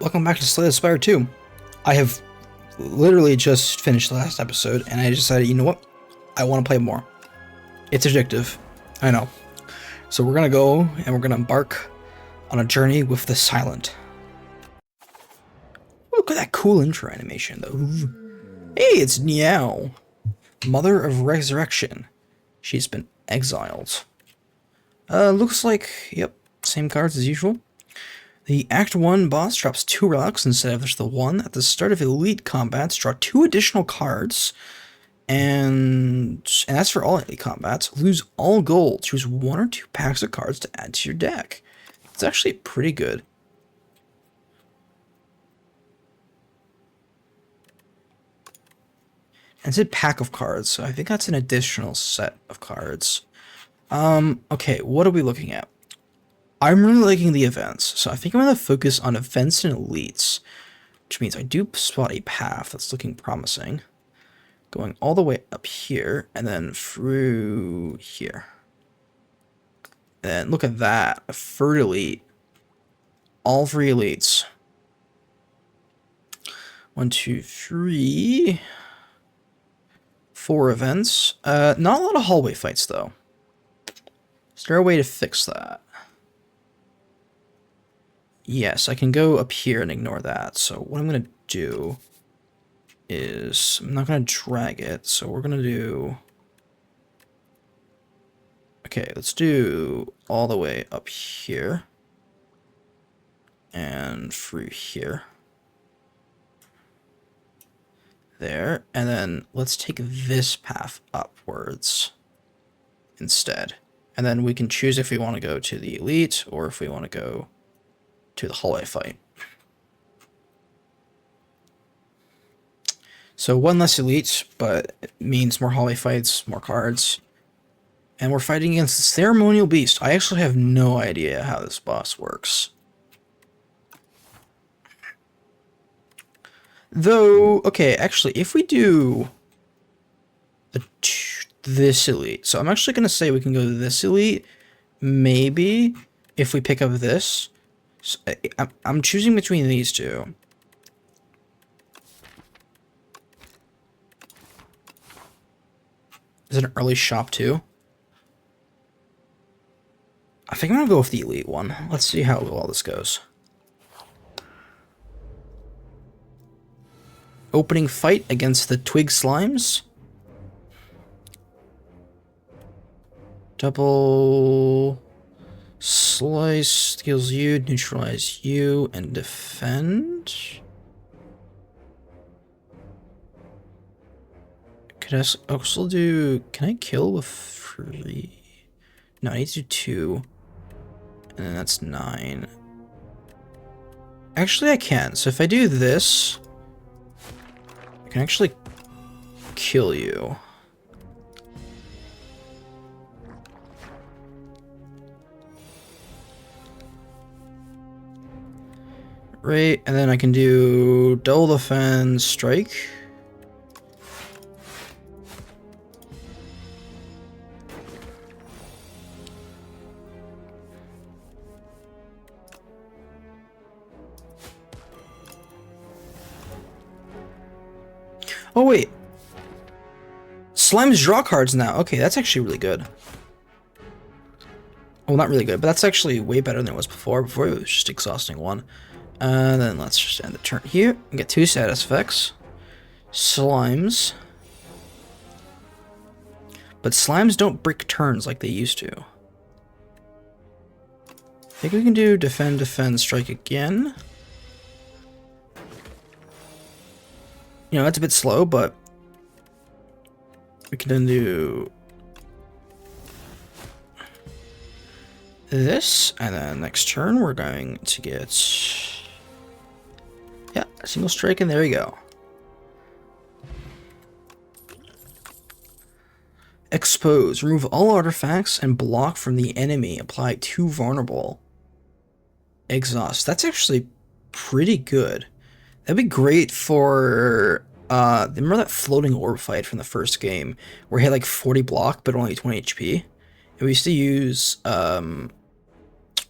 Welcome back to Spire 2. I have literally just finished the last episode, and I decided, you know what? I want to play more. It's addictive. I know. So we're gonna go, and we're gonna embark on a journey with the Silent. Look at that cool intro animation, though. Hey, it's Niao, Mother of Resurrection. She's been exiled. Looks like, yep, same cards as usual. The Act 1 boss drops 2 relics instead of just the 1. At the start of Elite combats, draw 2 additional cards. And that's for all Elite combats. Lose all gold. Choose 1 or 2 packs of cards to add to your deck. It's actually pretty good. And it's a pack of cards, so I think that's an additional set of cards. Okay, what are we looking at? I'm really liking the events, so I think I'm going to focus on events and elites, which means I do spot a path that's looking promising, going all the way up here, and then through here. And look at that, a third elite, all 3 elites. 1, 2, 3, 4 events. Not a lot of hallway fights, though. Is there a way to fix that? Yes, I can go up here and ignore that. So what I'm going to do is, I'm not going to drag it. So we're going to do, okay, let's do all the way up here and through here. There. And then let's take this path upwards instead. And then we can choose if we want to go to the elite or if we want to go to the hallway fight. So 1 less elite, but it means more hallway fights, more cards. And we're fighting against the Ceremonial Beast. I actually have no idea how this boss works. Though, okay, actually, if we do this elite, so I'm actually going to say we can go to this elite, maybe, if we pick up this. So I'm choosing between these 2. Is it an early shop too? I think I'm gonna go with the elite one. Let's see how well this goes. Opening fight against the Twig Slimes. Double slice heals you, neutralize you, and defend. Could I also do, can I kill with 3? No, I need to do 2. And then that's 9. Actually, I can. So if I do this, I can actually kill you. Right, and then I can do double defense strike. Oh wait, Slimes draw cards now. Okay, that's actually really good. Well, not really good, but that's actually way better than it was before. Before it was just exhausting 1. Then let's just end the turn here and get 2 status effects. Slimes. But slimes don't break turns like they used to. I think we can do defend, defend, strike again. You know, that's a bit slow, but we can then do this, and then next turn we're going to get, yeah, a single strike, and there we go. Expose. Remove all artifacts and block from the enemy. Apply 2 vulnerable. Exhaust. That's actually pretty good. That'd be great for, remember that floating orb fight from the first game, where he had like 40 block, but only 20 HP? And we used to use,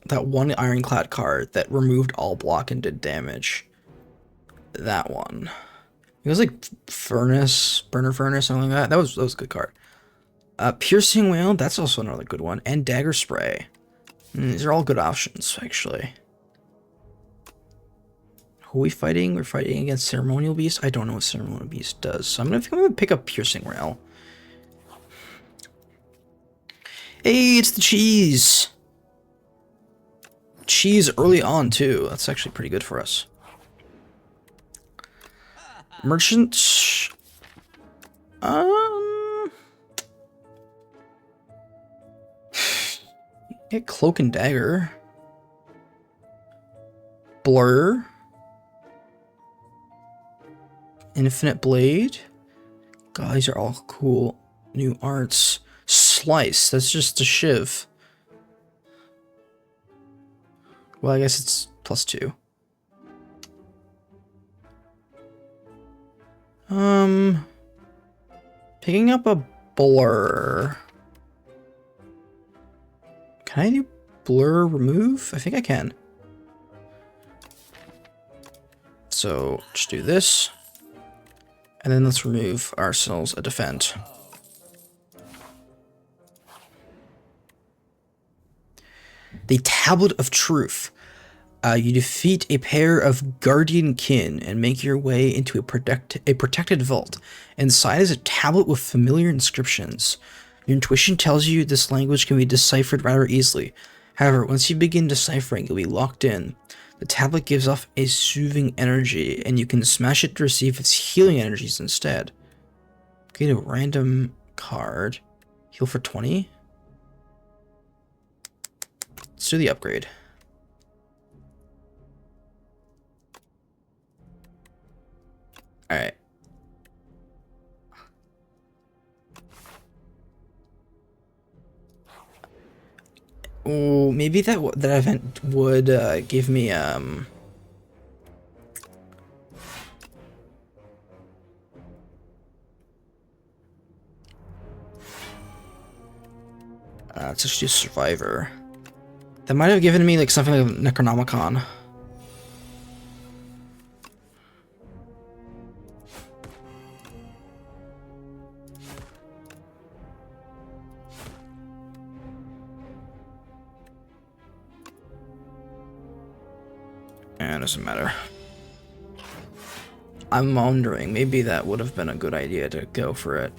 That one ironclad card that removed all block and did damage. That one. It was like burner furnace, something like that. That was a good card. Piercing Whale, that's also another good one. And Dagger Spray. These are all good options, actually. Who are we fighting? We're fighting against Ceremonial Beast. I don't know what Ceremonial Beast does, so I'm gonna pick up Piercing Whale. Hey, it's the cheese! Cheese early on, too. That's actually pretty good for us. Merchant. Get Cloak and Dagger. Blur. Infinite Blade. God, these are all cool new arts. Slice. That's just a shiv. Well, I guess it's +2. Picking up a blur. Can I do blur remove? I think I can. So just do this. And then let's remove ourselves a defend. The Tablet of Truth. You defeat a pair of guardian kin and make your way into a protected vault. Inside is a tablet with familiar inscriptions. Your intuition tells you this language can be deciphered rather easily. However, once you begin deciphering, you'll be locked in. The tablet gives off a soothing energy, and you can smash it to receive its healing energies instead. Get a random card. Heal for 20. Let's do the upgrade. Alright. Oh, maybe that event would give me let's just do Survivor. That might have given me like something like Necronomicon. It doesn't matter. I'm wondering, maybe that would have been a good idea to go for it.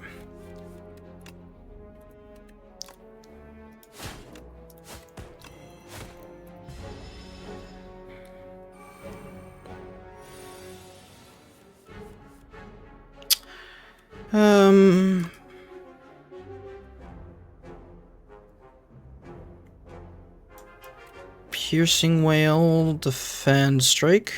Piercing Whale, defend, strike.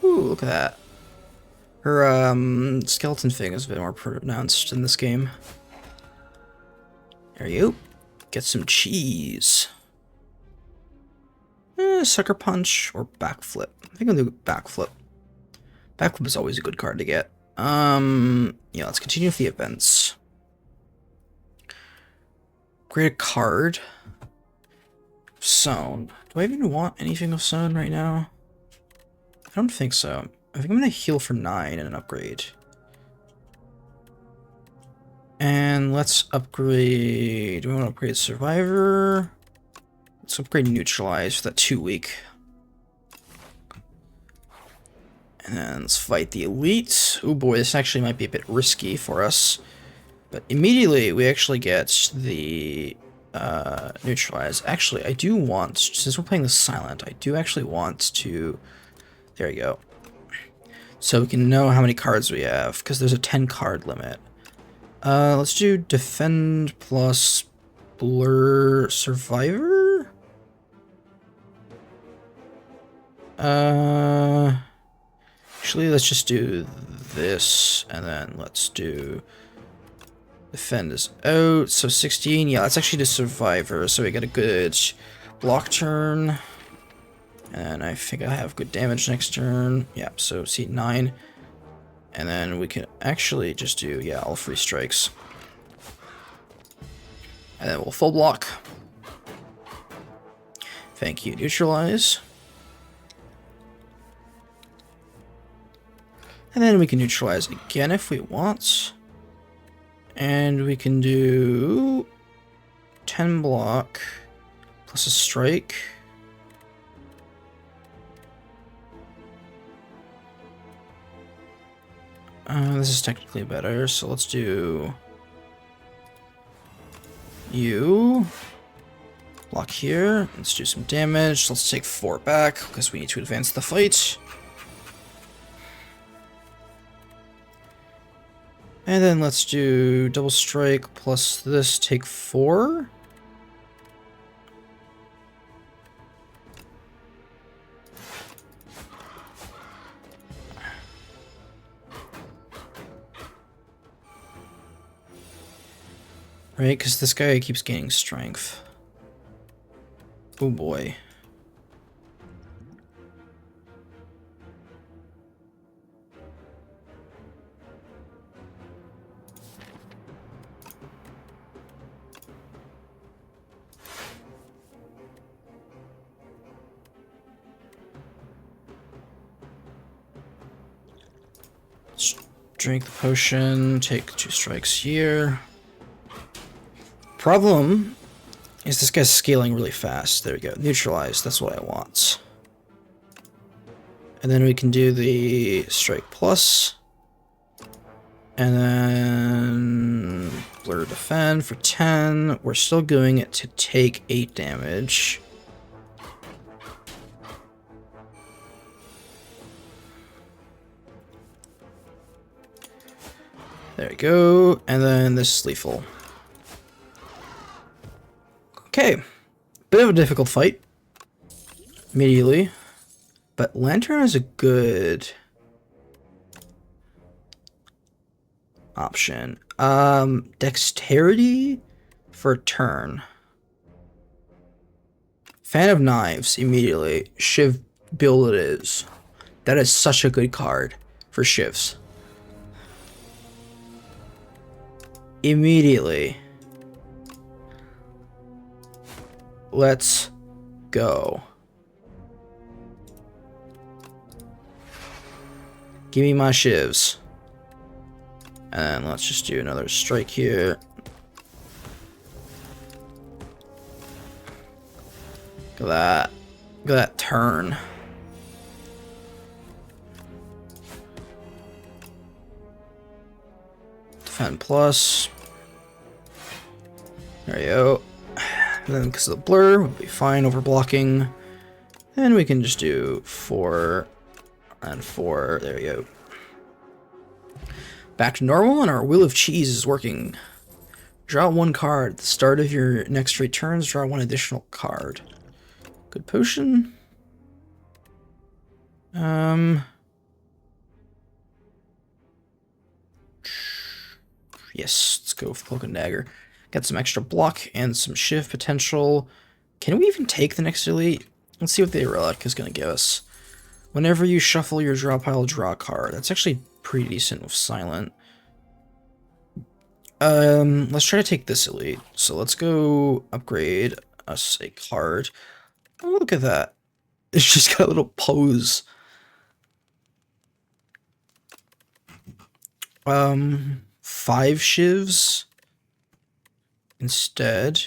Ooh, look at that. Her skeleton thing is a bit more pronounced in this game. There you go. Get some cheese. Sucker Punch or Backflip. I think I'll do Backflip. Backflip is always a good card to get. Yeah, let's continue with the events. Create a card. Sown. Do I even want anything of Sown right now? I don't think so. I think I'm gonna heal for 9 and an upgrade. And let's upgrade. Do we want to upgrade Survivor? Let's upgrade Neutralize for that 2 week. And then let's fight the Elite. Oh boy, this actually might be a bit risky for us. But immediately we actually get the Neutralize. Actually, I do want, since we're playing the Silent, I do actually want to... There you go. So we can know how many cards we have, because there's a 10 card limit. Let's do Defend plus Blur Survivor? Actually, let's just do this, and then let's do Defend is out, so 16. Yeah, let's actually do Survivor, so we get a good block turn. And I think I have good damage next turn. Yeah, so see 9. And then we can actually just do, yeah, all 3 strikes. And then we'll full block. Thank you, neutralize. And then we can neutralize again if we want. And we can do 10 block plus a strike. This is technically better, so let's do you. Block here. Let's do some damage. Let's take 4 back because we need to advance the fight. And then let's do double strike plus this, take 4. Right, because this guy keeps gaining strength. Oh boy. Drink the potion, take 2 strikes here. Problem is this guy's scaling really fast. There we go. Neutralize, that's what I want. And then we can do the strike plus. And then blur defend for 10. We're still doing it to take 8 damage. There we go. And then this is lethal. Okay. Bit of a difficult fight. Immediately. But Lantern is a good option. Dexterity for a turn. Fan of Knives immediately. Shiv build it is. That is such a good card for Shivs. Immediately. Let's go. Give me my Shivs. And let's just do another strike here. Look at that. Look at that turn. Defend plus. There you go. And then because of the blur, we'll be fine over blocking. And we can just do 4 and 4. There we go. Back to normal, and our Wheel of Cheese is working. Draw 1 card. At the start of your next 3 turns, draw 1 additional card. Good potion. Yes, let's go for Cloak and Dagger. Got some extra block and some shift potential. Can we even take the next elite? Let's see what the relic is going to give us. Whenever you shuffle your draw pile, draw a card. That's actually pretty decent with silent. Let's try to take this elite. So let's go upgrade us a card. Oh, look at that. It's just got a little pose. 5 Shivs instead.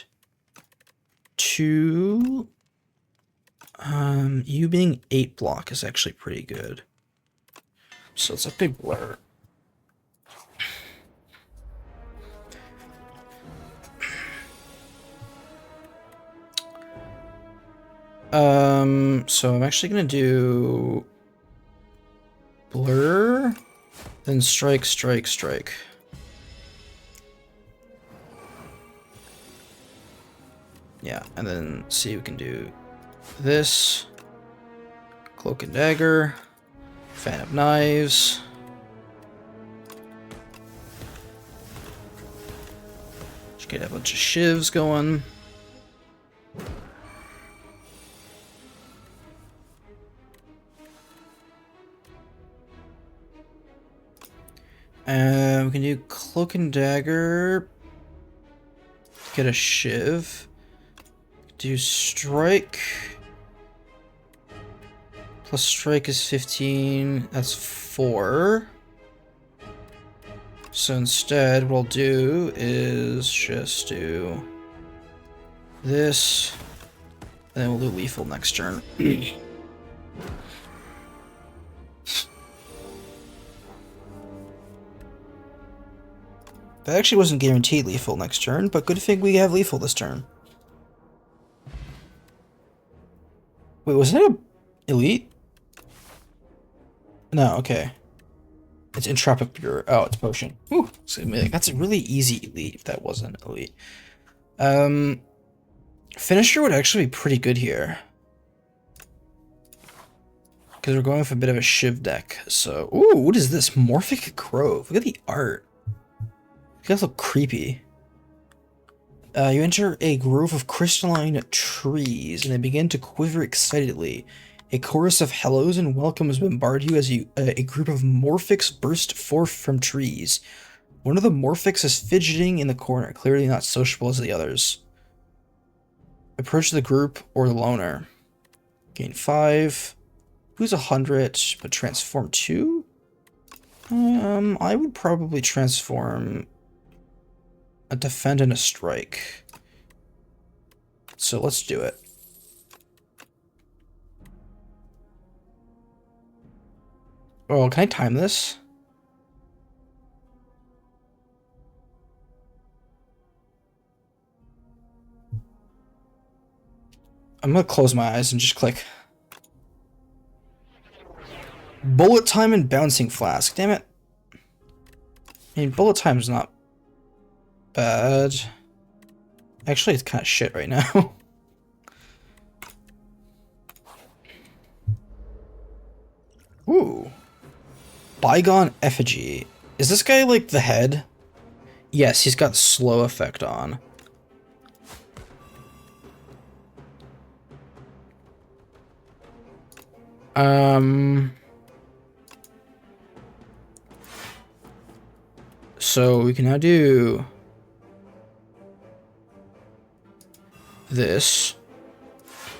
2. You being 8 block is actually pretty good. So it's a big blur. So I'm actually gonna do blur, then strike, strike, strike. Yeah, and then see we can do this, Cloak and Dagger, Fan of Knives. Just get a bunch of Shivs going. do Cloak and Dagger. Get a Shiv. Do Strike. Plus Strike is 15. That's 4. So instead, what I'll do is just do this. And then we'll do Lethal next turn. That actually wasn't guaranteed lethal next turn, but good thing we have lethal this turn. Wait, was it a elite? No, okay. It's Entropic Pure. Oh, it's potion. Ooh, so that's a really easy elite if that wasn't elite. Finisher would actually be pretty good here. Because we're going with a bit of a Shiv deck. So, ooh, what is this? Morphic Grove. Look at the art. You guys look creepy. You enter a grove of crystalline trees, and they begin to quiver excitedly. A chorus of hellos and welcomes bombard you as a group of morphics burst forth from trees. One of the morphics is fidgeting in the corner, clearly not sociable as the others. Approach the group or the loner. Gain 5. Who's 100, but transform 2? I would probably transform a defend and a strike. So let's do it. Oh, can I time this? I'm gonna close my eyes and just click. Bullet time and bouncing flask. Damn it. I mean, bullet time is not bad. Actually, it's kind of shit right now. Ooh. Bygone Effigy. Is this guy like the head? Yes, he's got slow effect on. So we can now do this.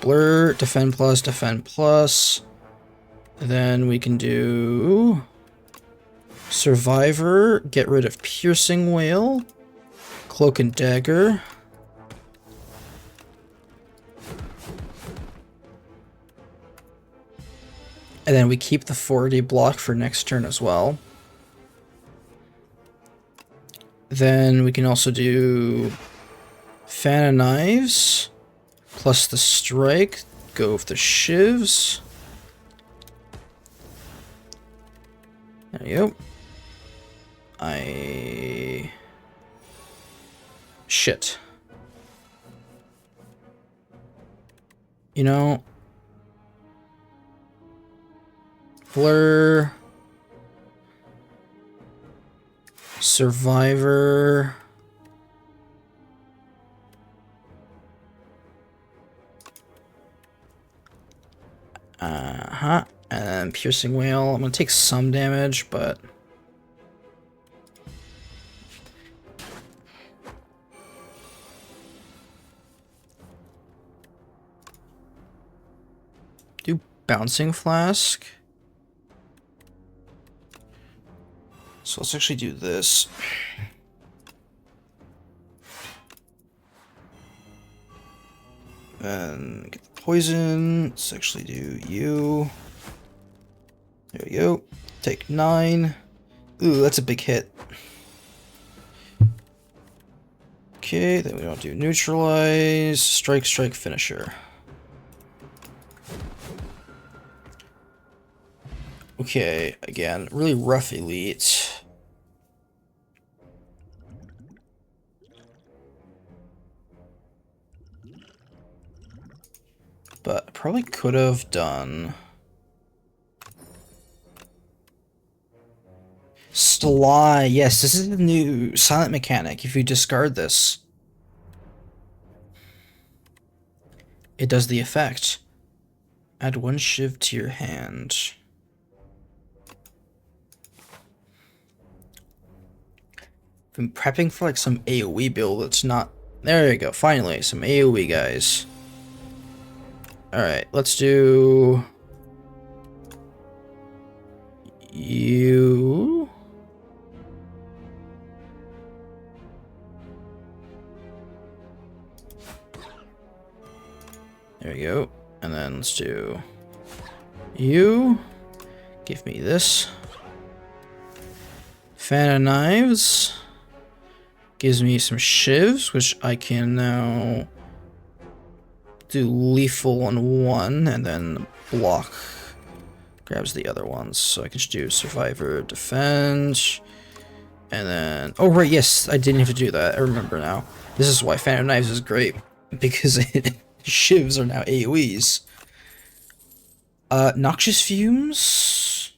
Blur, defend plus, defend plus. Then we can do Survivor, get rid of Piercing Wail, Cloak and Dagger. And then we keep the 4D block for next turn as well. Then we can also do Fan of Knives, plus the Strike, go with the Shivs. There you go. Shit. You know... Blur... Survivor... And then Piercing Wail. I'm gonna take some damage, but... do Bouncing Flask. So let's actually do this. And get the poison. Let's actually do you. There we go. Take 9. Ooh, that's a big hit. Okay, then we don't do neutralize. Strike, strike, finisher. Okay, again, really rough elite. But I probably could have done... Sly, yes, this is the new silent mechanic. If you discard this, it does the effect. Add 1 Shiv to your hand. been prepping for like some AoE build that's not... There you go, finally, some AoE guys. Alright, let's do... You... There we go. And then let's do... You... Give me this. Fan of Knives. Gives me some Shivs, which I can now do lethal on one, and then block grabs the other ones. So I can just do Survivor, Defend, and then... Oh right, yes, I didn't have to do that. I remember now. This is why Fan of Knives is great, because Shivs are now AoEs. Noxious Fumes?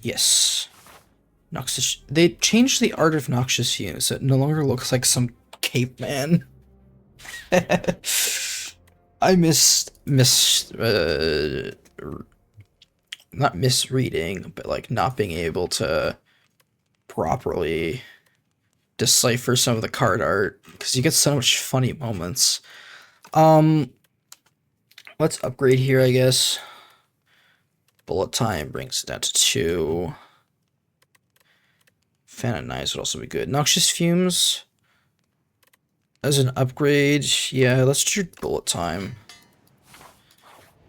Yes. Noxious... They changed the art of Noxious Fumes, so it no longer looks like some caveman. I not misreading, but like not being able to properly decipher some of the card art, because you get so much funny moments. Let's upgrade here, I guess. Bullet time brings it down to 2. Fan of Knives would also be good. Noxious Fumes as an upgrade. Yeah, let's do Bullet Time.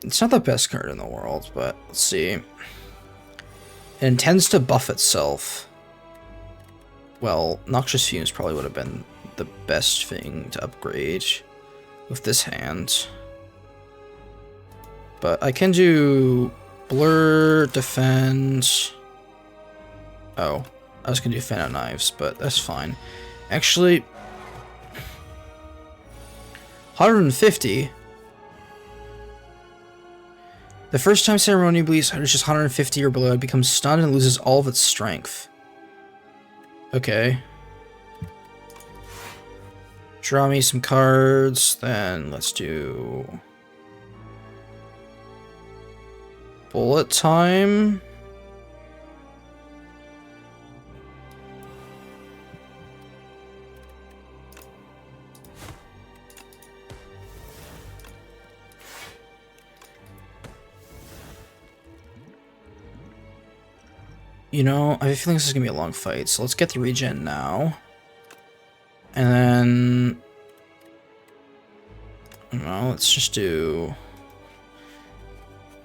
It's not the best card in the world, but let's see. It intends to buff itself. Well, Noxious Fumes probably would have been the best thing to upgrade with this hand. But I can do Blur, Defend. Oh, I was gonna do Fan of Knives, but that's fine. Actually, 150. The first time Ceremony Bleeds reaches 150 or below, it becomes stunned and loses all of its strength. Okay. Draw me some cards, then let's do... Bullet Time. You know, I have a feeling this is gonna be a long fight, so let's get the regen now. And then... Well, let's just do...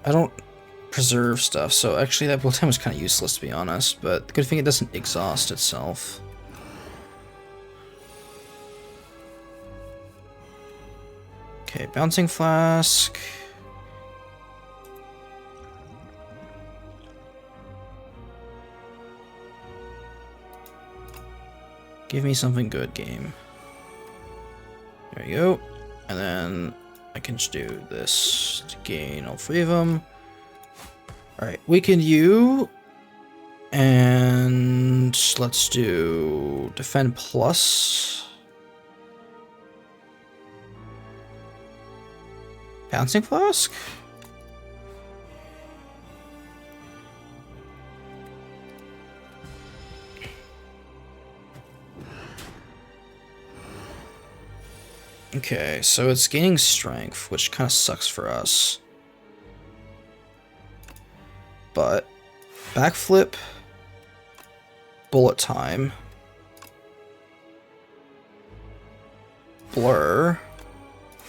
I don't preserve stuff, so actually that bullet time was kind of useless, to be honest, but the good thing it doesn't exhaust itself. Okay, Bouncing Flask. Give me something good, game. There you go. And then I can just do this to gain all 3 of them. Alright, weaken you. And let's do Defend Plus. Bouncing Flask? Okay, so it's gaining strength, which kind of sucks for us. But backflip, bullet time, blur,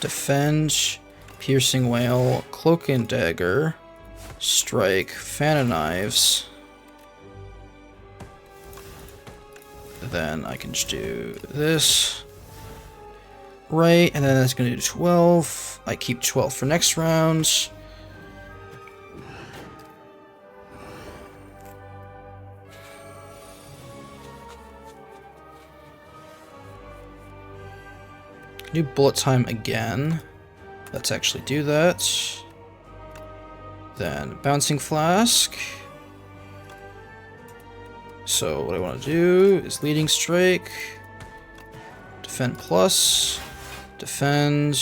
defend, piercing wail, cloak and dagger, strike, fan of knives. Then I can just do this. Right, and then that's going to do 12. I keep 12 for next round. Do bullet time again. Let's actually do that. Then bouncing flask. So what I want to do is leading strike. Defend plus. Defend.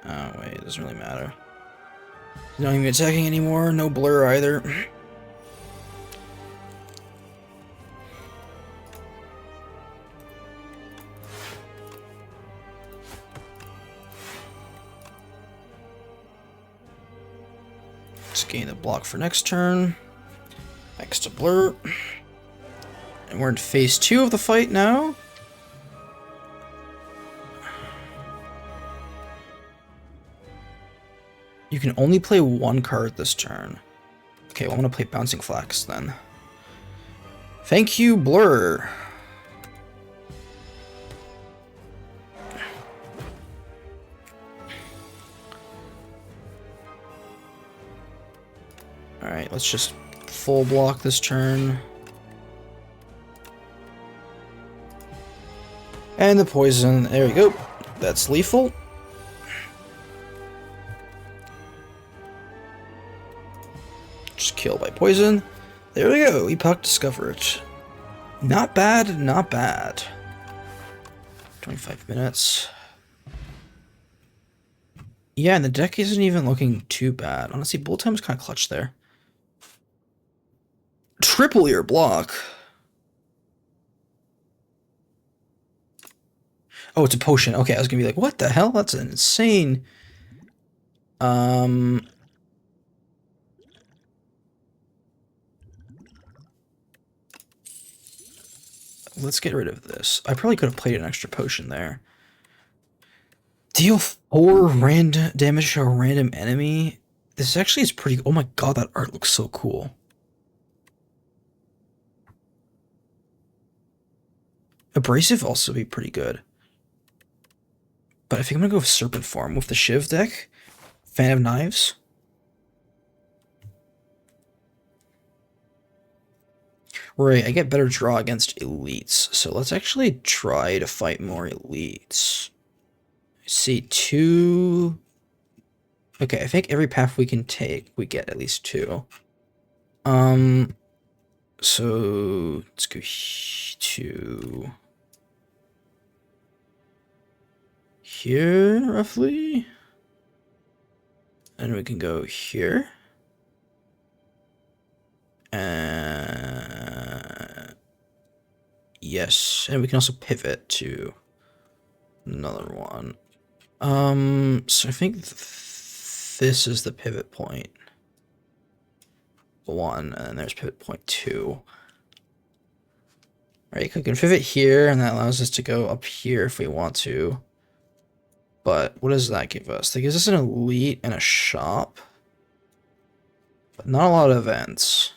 Oh wait, it doesn't really matter. Not even attacking anymore. No blur either. Let's gain the block for next turn. Thanks to Blur. And we're in phase 2 of the fight now. You can only play one card this turn. Okay, well, I'm gonna play Bouncing Flax then. Thank you, Blur. Alright, let's just full block this turn. And the poison, there we go. That's lethal. Just killed by poison. There we go, Epoch discovered. Not bad, not bad. 25 minutes. Yeah, and the deck isn't even looking too bad. Honestly, bullet time is kind of clutch there. Triple ear block. Oh, it's a potion. Okay, I was gonna be like, what the hell? That's insane. Let's get rid of this. I probably could have played an extra potion there. Deal 4 random damage to a random enemy. This actually is pretty... Oh my god, that art looks so cool. Abrasive also be pretty good. But I think I'm gonna go with Serpent Form with the Shiv deck. Fan of Knives. Right, I get better draw against elites. So let's actually try to fight more elites. See, 2... Okay, I think every path we can take, we get at least 2. So let's go to here, roughly. And we can go here. Yes, and we can also pivot to another one. So I think this is the pivot point. 1, and then there's pivot point 2. Right, we can pivot here, and that allows us to go up here if we want to. But what does that give us? That gives us an elite and a shop. But not a lot of events.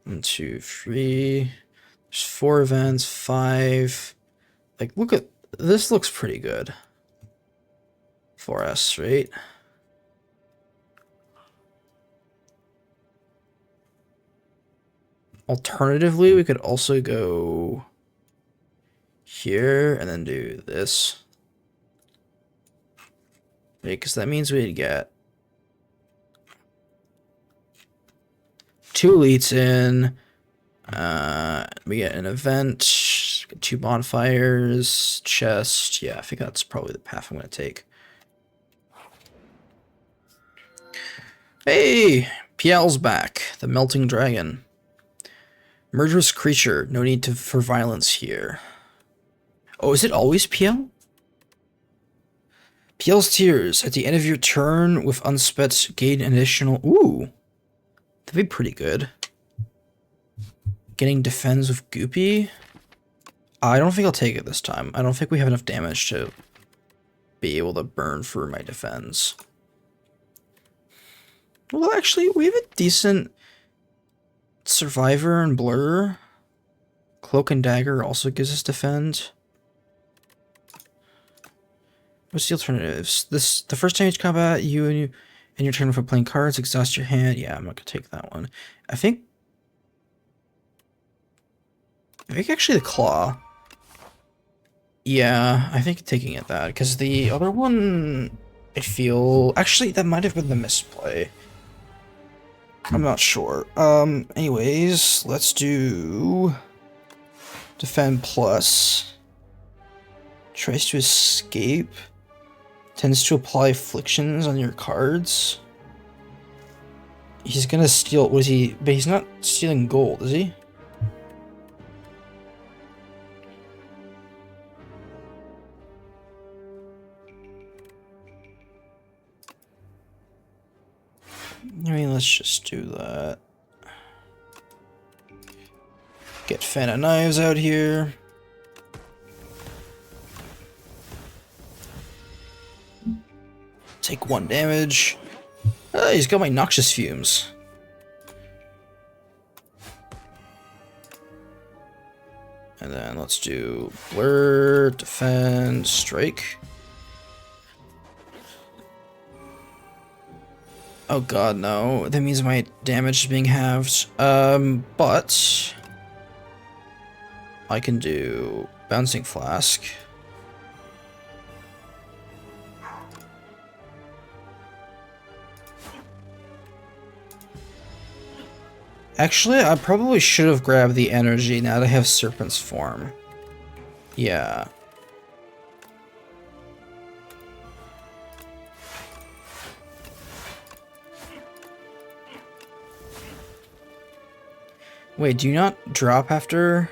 1, 2, 3. There's 4 events, 5. Like, look at this, looks pretty good for us, right? Alternatively, we could also go here and then do this. Right, because that means we'd get 2 elites in. We get an event, 2 bonfires, chest. Yeah, I think that's probably the path I'm going to take. Hey! PL's back. The Melting Dragon. Murderous creature. No need for violence here. Oh, is it always PL? PL's Tears. At the end of your turn, with unspets, gain an additional... Ooh! That'd be pretty good. Getting defends with Goopy. I don't think I'll take it this time. I don't think we have enough damage to be able to burn for my defense. Well, actually, we have a decent Survivor and Blur. Cloak and Dagger also gives us defend. What's the alternatives? The first time each combat, you and your turn for playing cards, exhaust your hand. Yeah, I'm not gonna take that one. I think actually the Claw. Yeah, I think taking it that, because the other one, I feel... Actually, that might have been the misplay. I'm not sure. Anyways, let's do... Defend plus. Tries to escape. Tends to apply afflictions on your cards. He's gonna steal... What is he... But he's not stealing gold, is he? I mean, let's just do that. Get fan of knives out here. Take 1 damage. He's got my noxious fumes. And then let's do blur, defend, strike. Oh god, no. That means my damage is being halved. But I can do bouncing flask. Actually, I probably should have grabbed the energy now that I have Serpent's form. Yeah. Wait, do you not drop after?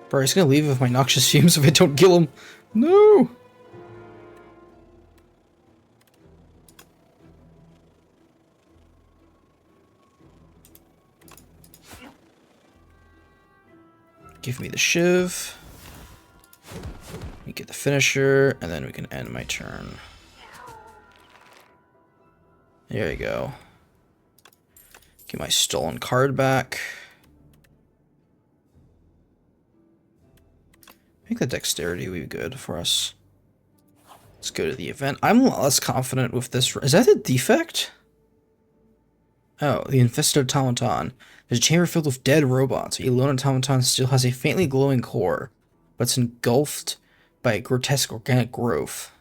Bro, he's gonna leave with my noxious fumes if I don't kill him. No! Give me the Shiv. We get the finisher, and then we can end my turn. There you go. Get my stolen card back. I think the dexterity will be good for us. Let's go to the event. I'm less confident with this. Is that a defect? Oh, the infested automaton. There's a chamber filled with dead robots. A lone automaton still has a faintly glowing core, but it's engulfed by a grotesque organic growth.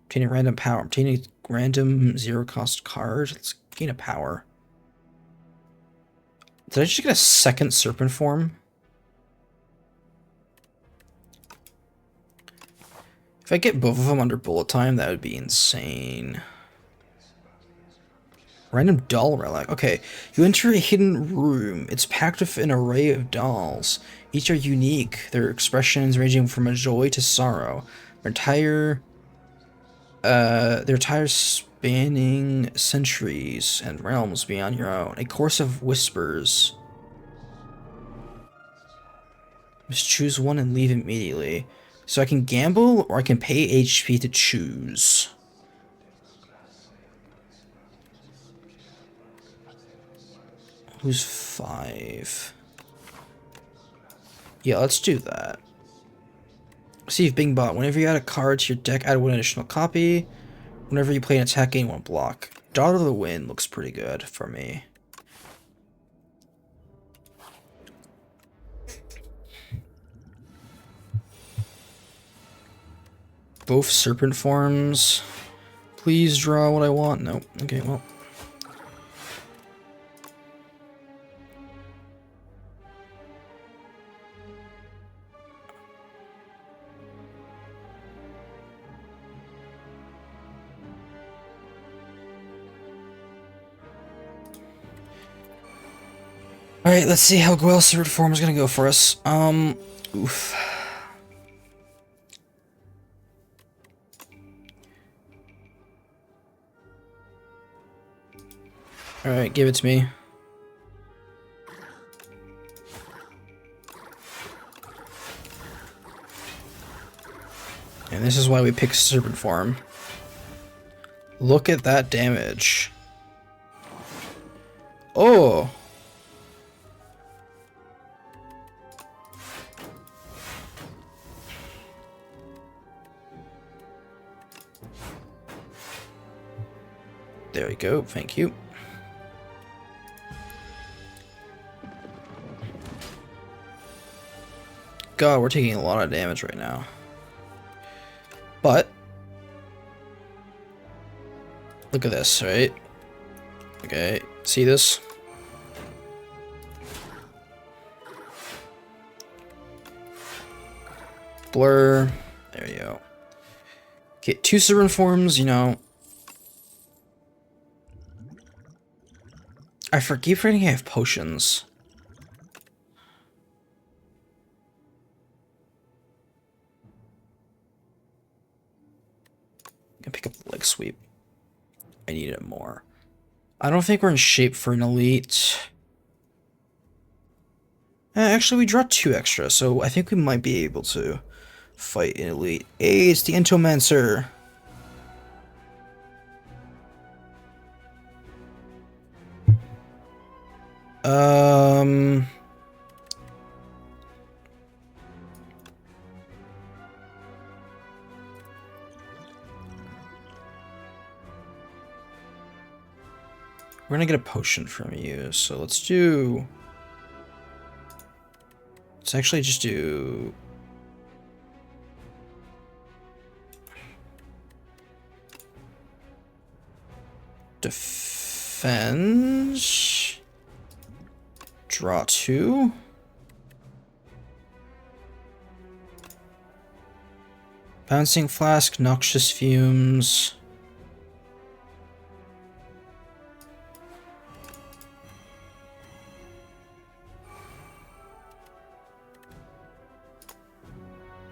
Obtaining random power. Obtaining a random zero-cost card. Let's gain a power. Did I just get a second serpent form? If I get both of them under bullet time, that would be insane. Random doll relic. Okay, you enter a hidden room. It's packed with an array of dolls. Each are unique, their expressions ranging from a joy to sorrow. Their attire spanning centuries and realms beyond your own. A course of whispers. Just choose one and leave immediately. So I can gamble or I can pay HP to choose. Who's 5? Yeah, let's do that. See if Bing Bot. Whenever you add a card to your deck, add 1 additional copy. Whenever you play an attack, gain 1 block. Daughter of the Wind looks pretty good for me. Both serpent forms. Please draw what I want. Nope. Okay, well. Alright, let's see how Guel's serpent form is gonna go for us. Oof. Alright, give it to me. And this is why we pick serpent form. Look at that damage. Oh! There we go, thank you. God, we're taking a lot of damage right now. But look at this, right? Okay, see this? Blur. There you go. Get 2 serpent forms, you know. I keep forgetting I have potions. can pick up the leg sweep. I need it more. I don't think we're in shape for an elite. Actually, we draw 2 extra, so I think we might be able to fight an elite. Hey, it's the Entomancer. We're gonna get a potion from you, so let's actually just do... Defend... Draw 2. Bouncing Flask, Noxious Fumes.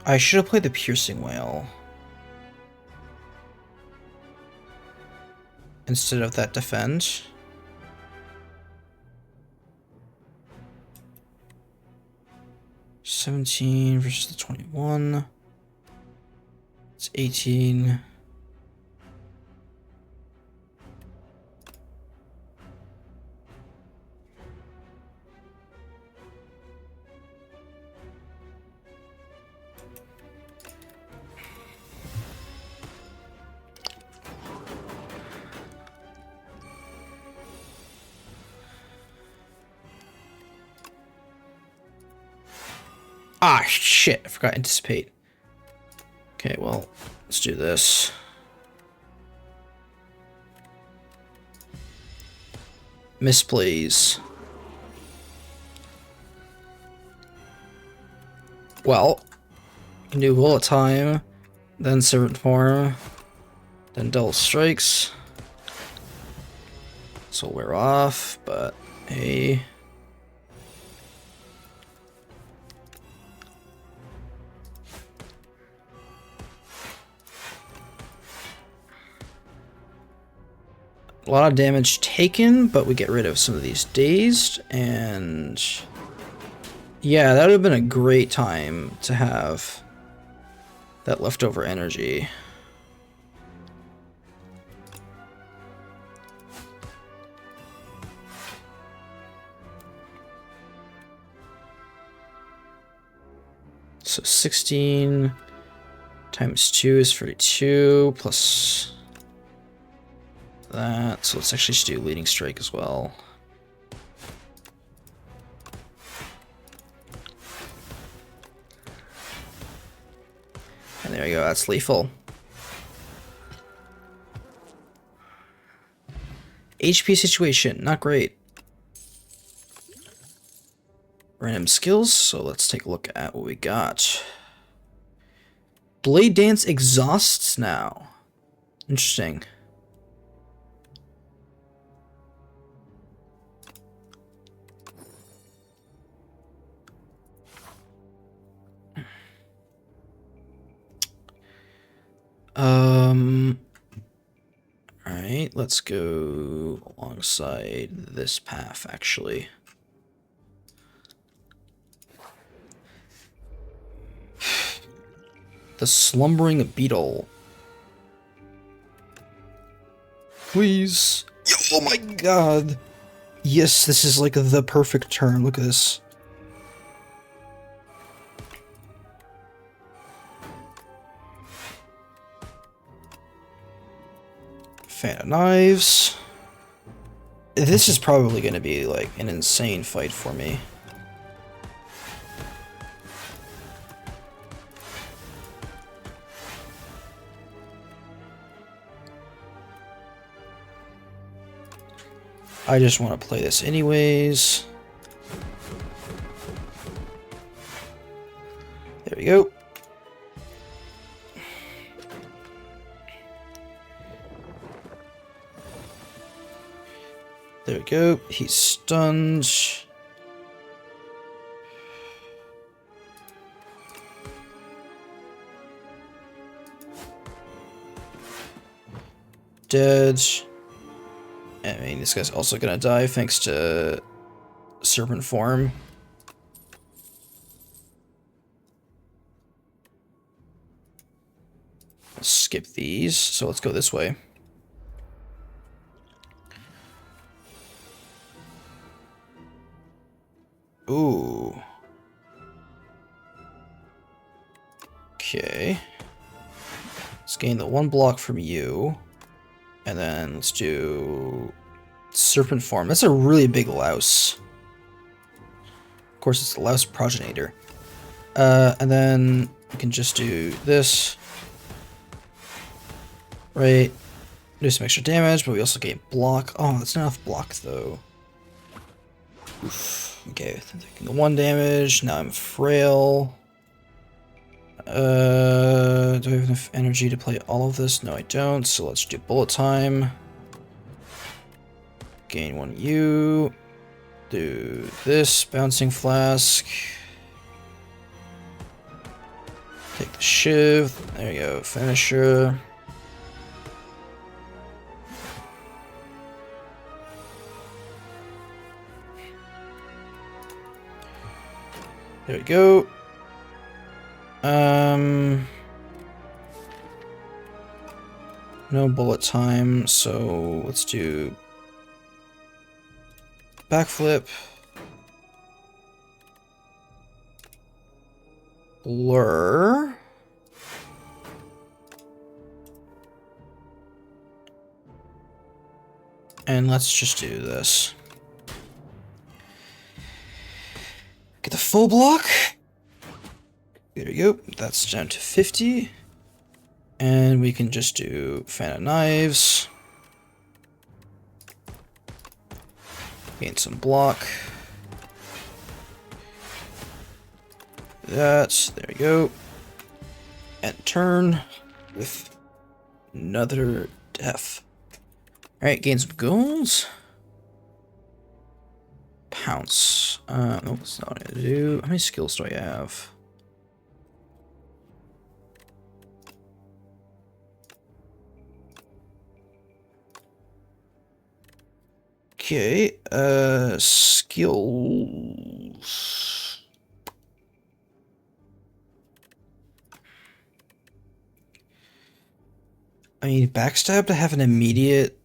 I should have played the Piercing Whale instead of that Defend. $17 versus the 21. It's 18. Ah, shit. I forgot to anticipate. Okay, well, let's do this. Misplays. Well, you can do Bullet Time, then Servant Form, then Dull Strikes. So we're off, but hey. A lot of damage taken, but we get rid of some of these dazed, and yeah, that would have been a great time to have that leftover energy. So 16 times 2 is 32, plus that. So let's actually just do Leading Strike as well. And there you go, that's lethal. HP situation, not great. Random skills, so let's take a look at what we got. Blade Dance exhausts now. Interesting. Alright, let's go alongside this path, actually. The Slumbering Beetle. Please. Oh my god. Yes, this is like the perfect turn. Look at this. Fan of Knives. This is probably going to be like an insane fight for me. I just want to play this anyways. There we go. There we go. He's stunned. dead. I mean, this guy's also gonna die thanks to serpent form. Let's skip these, so let's go this way. Ooh. Okay. Let's gain the 1 block from you. And then let's do serpent form. That's a really big louse. Of course, it's the louse progenitor. And then we can just do this. Right. Do some extra damage, but we also gain block. Oh, that's not enough block, though. Oof. Okay, taking the 1 damage. Now I'm frail. Do I have enough energy to play all of this? No, I don't. So let's do bullet time. Gain 1 U. Do this. Bouncing flask. Take the shiv. There you go. Finisher. There we go. No bullet time, so let's do backflip. Blur. And let's just do this. Get the full block. There we go. That's down to 50. And we can just do fan of knives. Gain some block. That. There we go. And turn with another death. Alright, gain some goals. Pounce. No, that's not what I do. How many skills do I have? Okay, skills. I mean, backstab to have an immediate.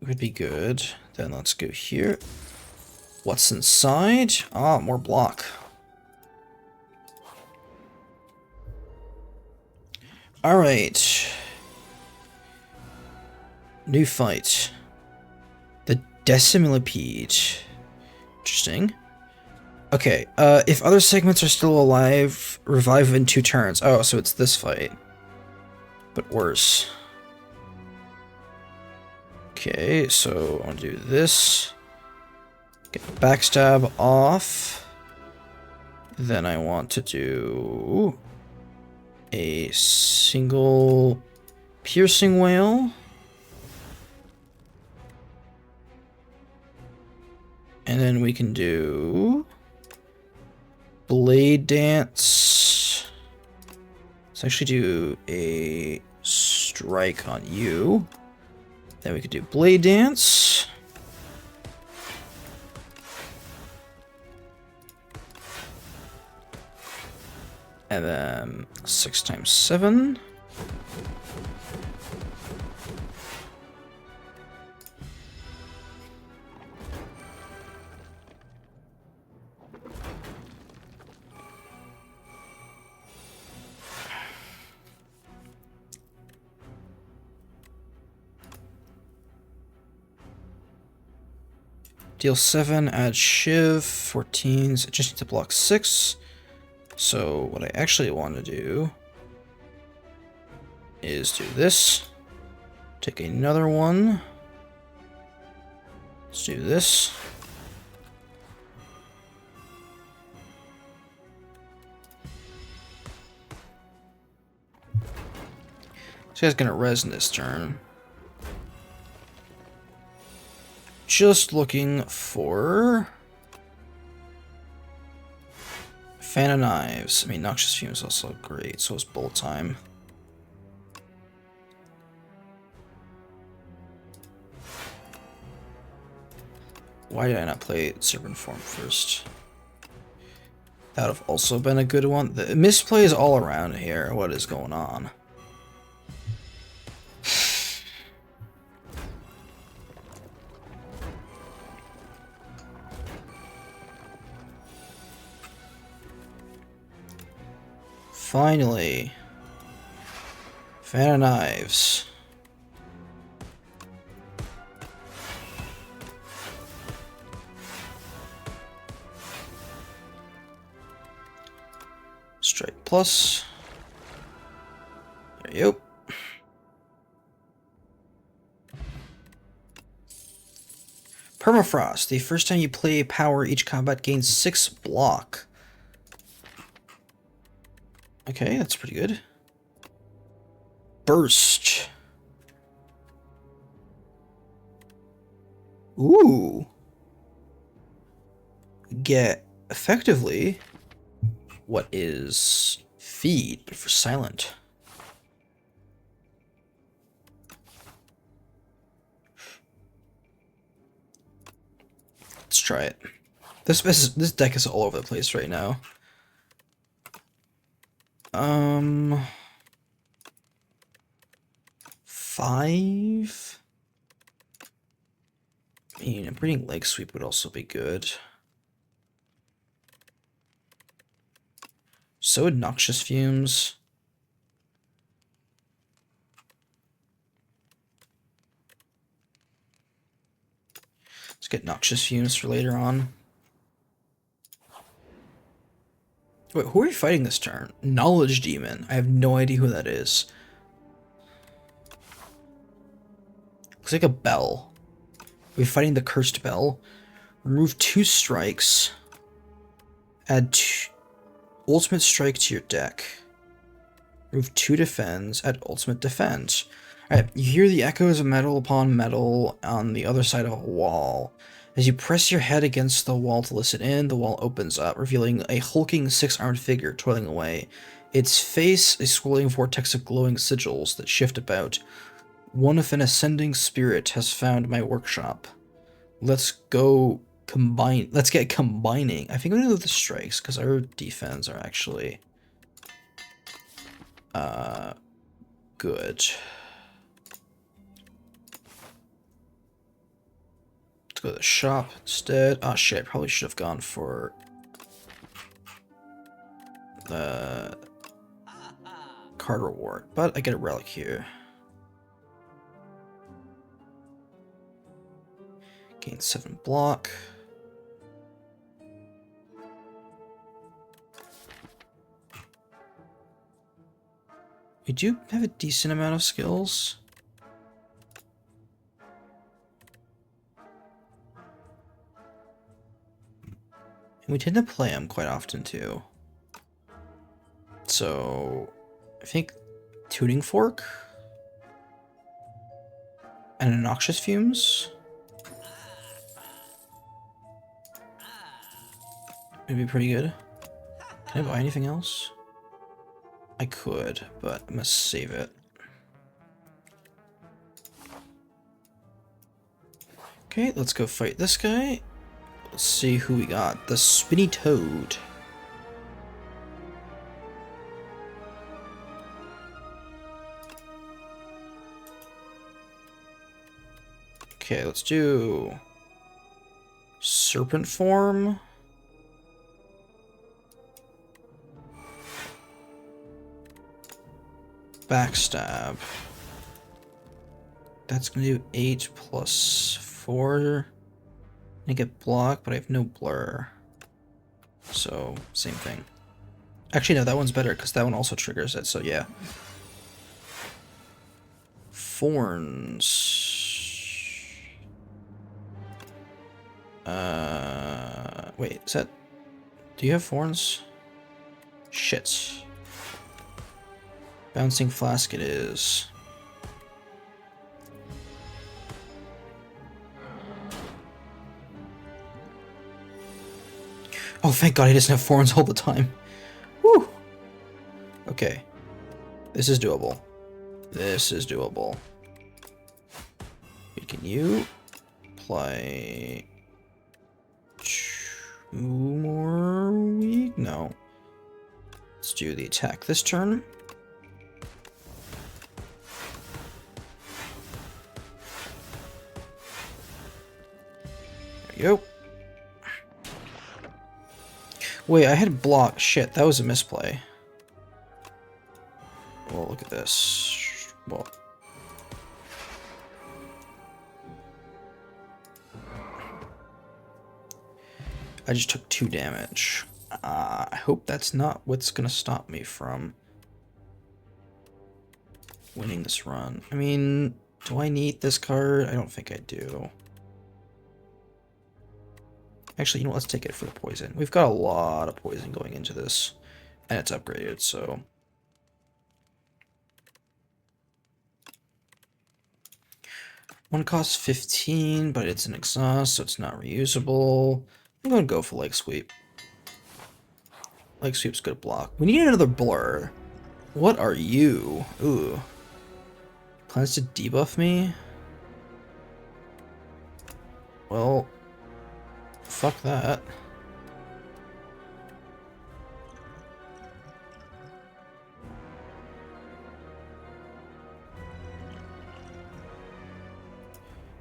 Would be good. Then let's go here. What's inside? Ah, more block. Alright. New fight. The Decimillipede. Interesting. Okay, if other segments are still alive, revive in 2 turns. Oh, so it's this fight. But worse. Okay, so I'll do this. Get backstab off. Then I want to do a single piercing wail. And then we can do blade dance. Let's actually do a strike on you. Then we could do blade dance. And then 6 times 7. Deal 7, add Shiv, 14s. I just need to block 6. So what I actually want to do is do this. Take another one. Let's do this. This guy's gonna res in this turn. Just looking for Fan of Knives. I mean, Noxious Fume is also great, so is Bullet Time. Why did I not play Serpent Form first? That would have also been a good one. The misplays all around here. What is going on? Finally. Fan of Knives. Strike plus. There you go. Permafrost. The first time you play power, each combat gains 6 block. Okay, that's pretty good. Burst. Ooh. Get effectively what is feed, but for silent. Let's try it. This deck is all over the place right now. 5. I mean, a breeding leg sweep would also be good. So would Noxious Fumes. Let's get Noxious Fumes for later on. Wait, who are we fighting this turn? Knowledge Demon. I have no idea who that is. Looks like a bell. We're fighting the Cursed Bell. Remove 2 strikes. Add Ultimate Strike to your deck. Remove 2 defends. Add Ultimate Defense. Alright, you hear the echoes of metal upon metal on the other side of a wall. As you press your head against the wall to listen in, the wall opens up, revealing a hulking 6-armed figure toiling away. Its face a swirling vortex of glowing sigils that shift about. One of an ascending spirit has found my workshop. Let's get combining. I think I'm gonna do the strikes, because our defense are actually good. Let's go to the shop instead. Oh shit, I probably should have gone for the card reward, but I get a relic here. Gain 7 block. We do have a decent amount of skills. And we tend to play them quite often too. So I think Tuning Fork and Noxious Fumes would be pretty good. Can I buy anything else? I could, but I must save it. Okay, let's go fight this guy. Let's see who we got. The Spinny Toad. Okay, let's do Serpent Form. Backstab. That's gonna do 8 plus 4. I get block, but I have no blur. So, same thing. Actually, no, that one's better, because that one also triggers it, so yeah. Thorns. Wait, is that... Do you have thorns? Shit. Bouncing Flask it is. Oh, thank God he doesn't have thorns all the time. Okay. This is doable. This is doable. Can you play 2 more weak? No. Let's do the attack this turn. There you go. Wait, I had block. Shit, that was a misplay. Well, look at this. Well. I just took 2 damage. I hope that's not what's gonna stop me from winning this run. I mean, do I need this card? I don't think I do. Actually, you know what? Let's take it for the poison. We've got a lot of poison going into this, and it's upgraded, so... One costs 15, but it's an exhaust, so it's not reusable. I'm gonna go for Leg Sweep. Leg Sweep's good block. We need another blur. What are you? Ooh. Plans to debuff me? Well, fuck that.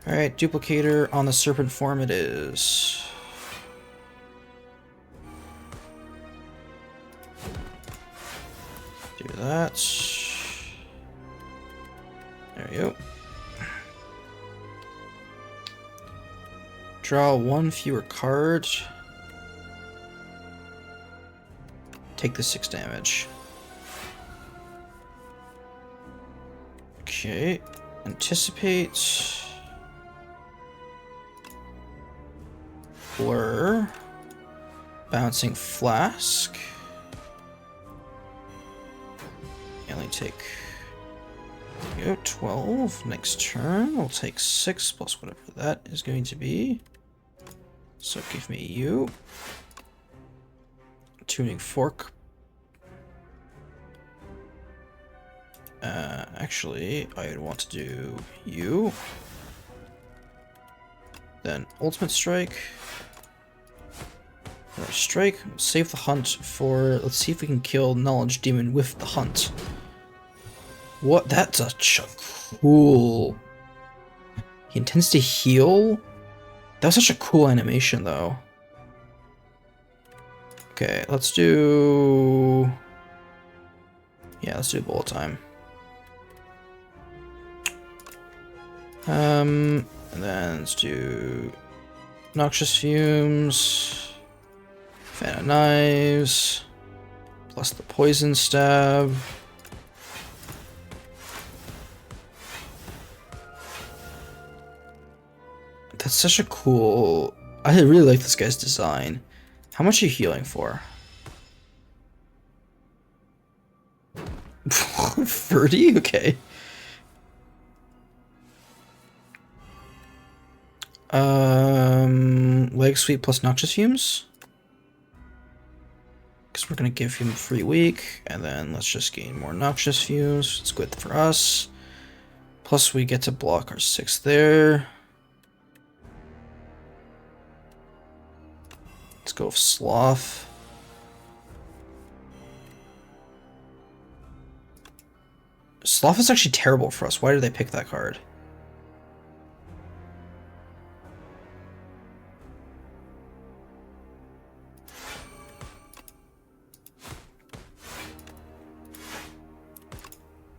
Alright, duplicator on the serpent form it is. Do that. There you go. Draw 1 fewer card. Take the 6 damage. Okay. Anticipate. Blur. Bouncing Flask. You only take... There you go, 12. Next turn, we'll take 6 plus whatever that is going to be. So give me you. Tuning Fork. Actually, I'd want to do you. Then Ultimate Strike. Another strike. Save the hunt for... Let's see if we can kill Knowledge Demon with the hunt. What? That's such a cool... He intends to heal? That was such a cool animation, though. Okay, let's do... Yeah, let's do Bullet Time. And then let's do... Noxious Fumes... Fan of Knives... Plus the Poison Stab... That's such a cool... I really like this guy's design. How much are you healing for? 30? Okay. Leg Sweep plus Noxious Fumes? Because we're going to give him free week, and then let's just gain more Noxious Fumes. It's good for us. Plus we get to block our 6 there. Let's go with Sloth. Sloth is actually terrible for us. Why did they pick that card?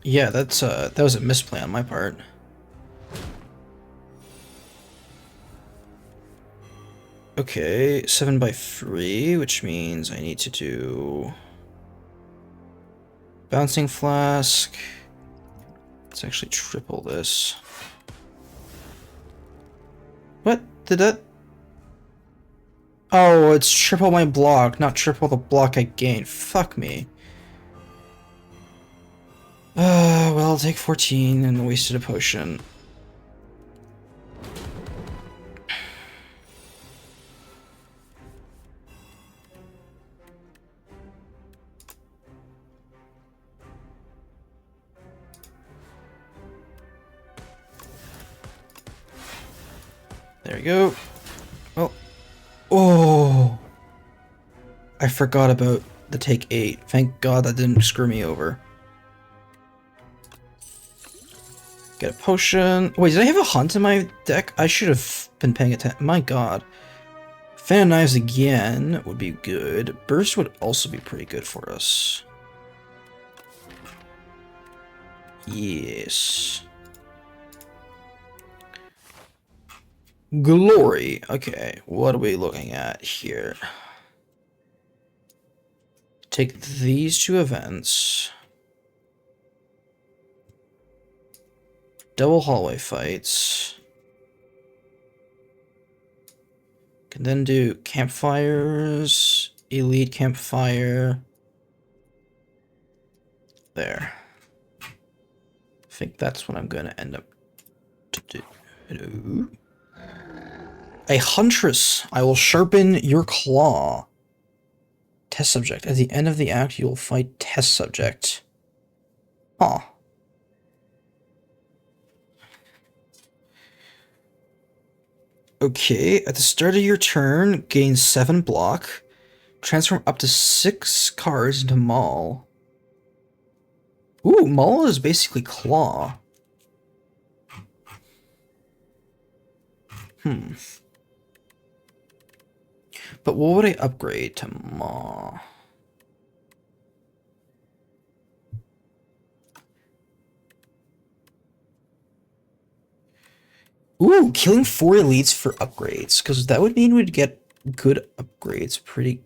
Yeah, that's that was a misplay on my part. Okay, 7 by 3, which means I need to do Bouncing Flask. Let's actually triple this. What? Did that? Oh, it's triple my block, not triple the block I gain. Fuck me. Well, I'll take 14 and wasted a potion. There we go. Oh. Oh! I forgot about the take 8. Thank God that didn't screw me over. Get a potion. Wait, did I have a hunt in my deck? I should have been paying attention. My God. Fan of Knives again would be good. Burst would also be pretty good for us. Yes. Glory. Okay, what are we looking at here? Take these two events. Double hallway fights. Can then do campfires, elite campfire. There. I think that's what I'm gonna end up to do. Hello? A huntress. I will sharpen your claw. Test subject. At the end of the act, you will fight test subject. Huh. Okay, at the start of your turn, gain 7 block. Transform up to 6 cards into Maul. Ooh, Maul is basically Claw. But what would I upgrade to Maw? Ooh, killing 4 elites for upgrades, because that would mean we'd get good upgrades pretty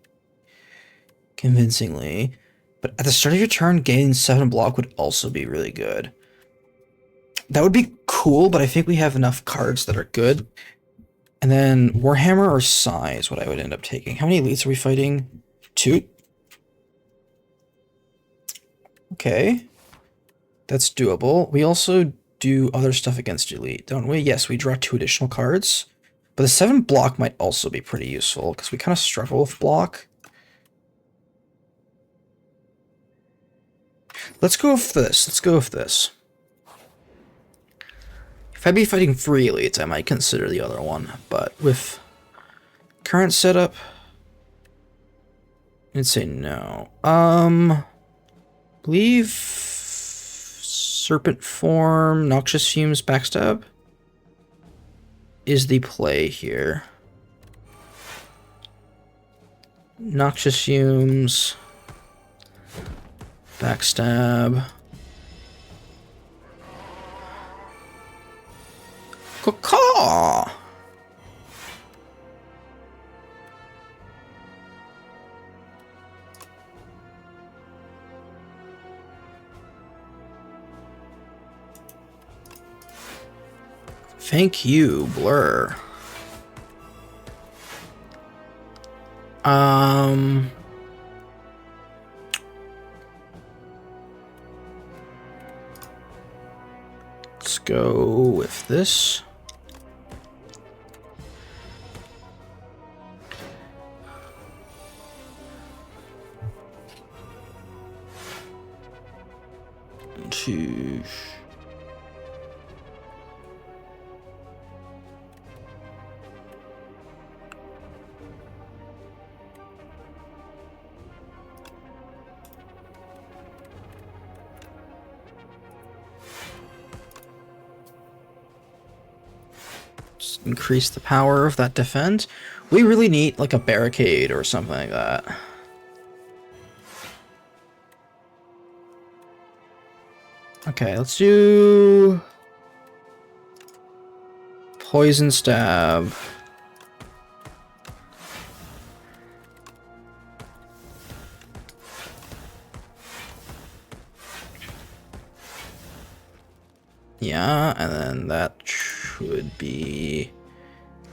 convincingly. But at the start of your turn, gaining 7 block would also be really good. That would be cool, but I think we have enough cards that are good. And then Warhammer or Sai is what I would end up taking. How many elites are we fighting? 2? Okay. That's doable. We also do other stuff against elite, don't we? Yes, we draw 2 additional cards. But the 7 block might also be pretty useful, because we kind of struggle with block. Let's go with this. Let's go with this. If I'd be fighting 3 elites, I might consider the other one. But with current setup, I'd say no. Believe Serpent Form, Noxious Fumes, Backstab is the play here. Noxious Fumes, Backstab. Caw-caw! Thank you, Blur. Let's go with this. Two. Just increase the power of that defense. We really need like a barricade or something like that. Okay, let's do Poison Stab. Yeah, and then that should be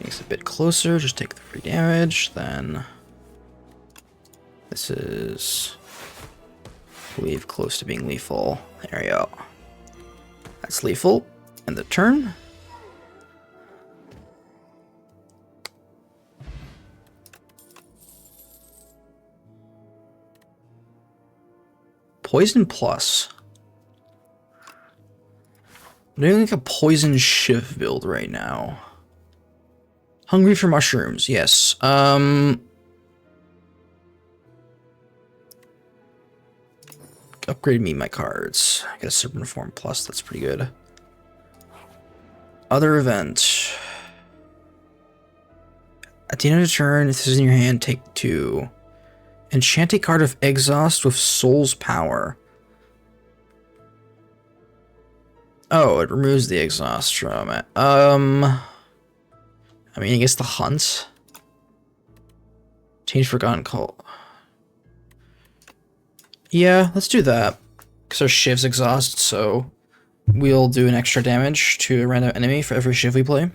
makes it a bit closer. Just take the free damage. Then this is, I believe, close to being lethal. There we go. That's lethal. And the turn. Poison plus. I'm doing like a poison shiv build right now. Hungry for mushrooms, yes. Upgrade me my cards. I got a Serpent Form Plus, that's pretty good. Other event. At the end of the turn, if this is in your hand, take 2. Enchant a card of Exhaust with Soul's Power. Oh, it removes the exhaust from it. I mean, I guess the hunt. Change Forgotten Cult. Yeah, let's do that. Because our Shivs exhaust, so we'll do an extra damage to a random enemy for every Shiv we play.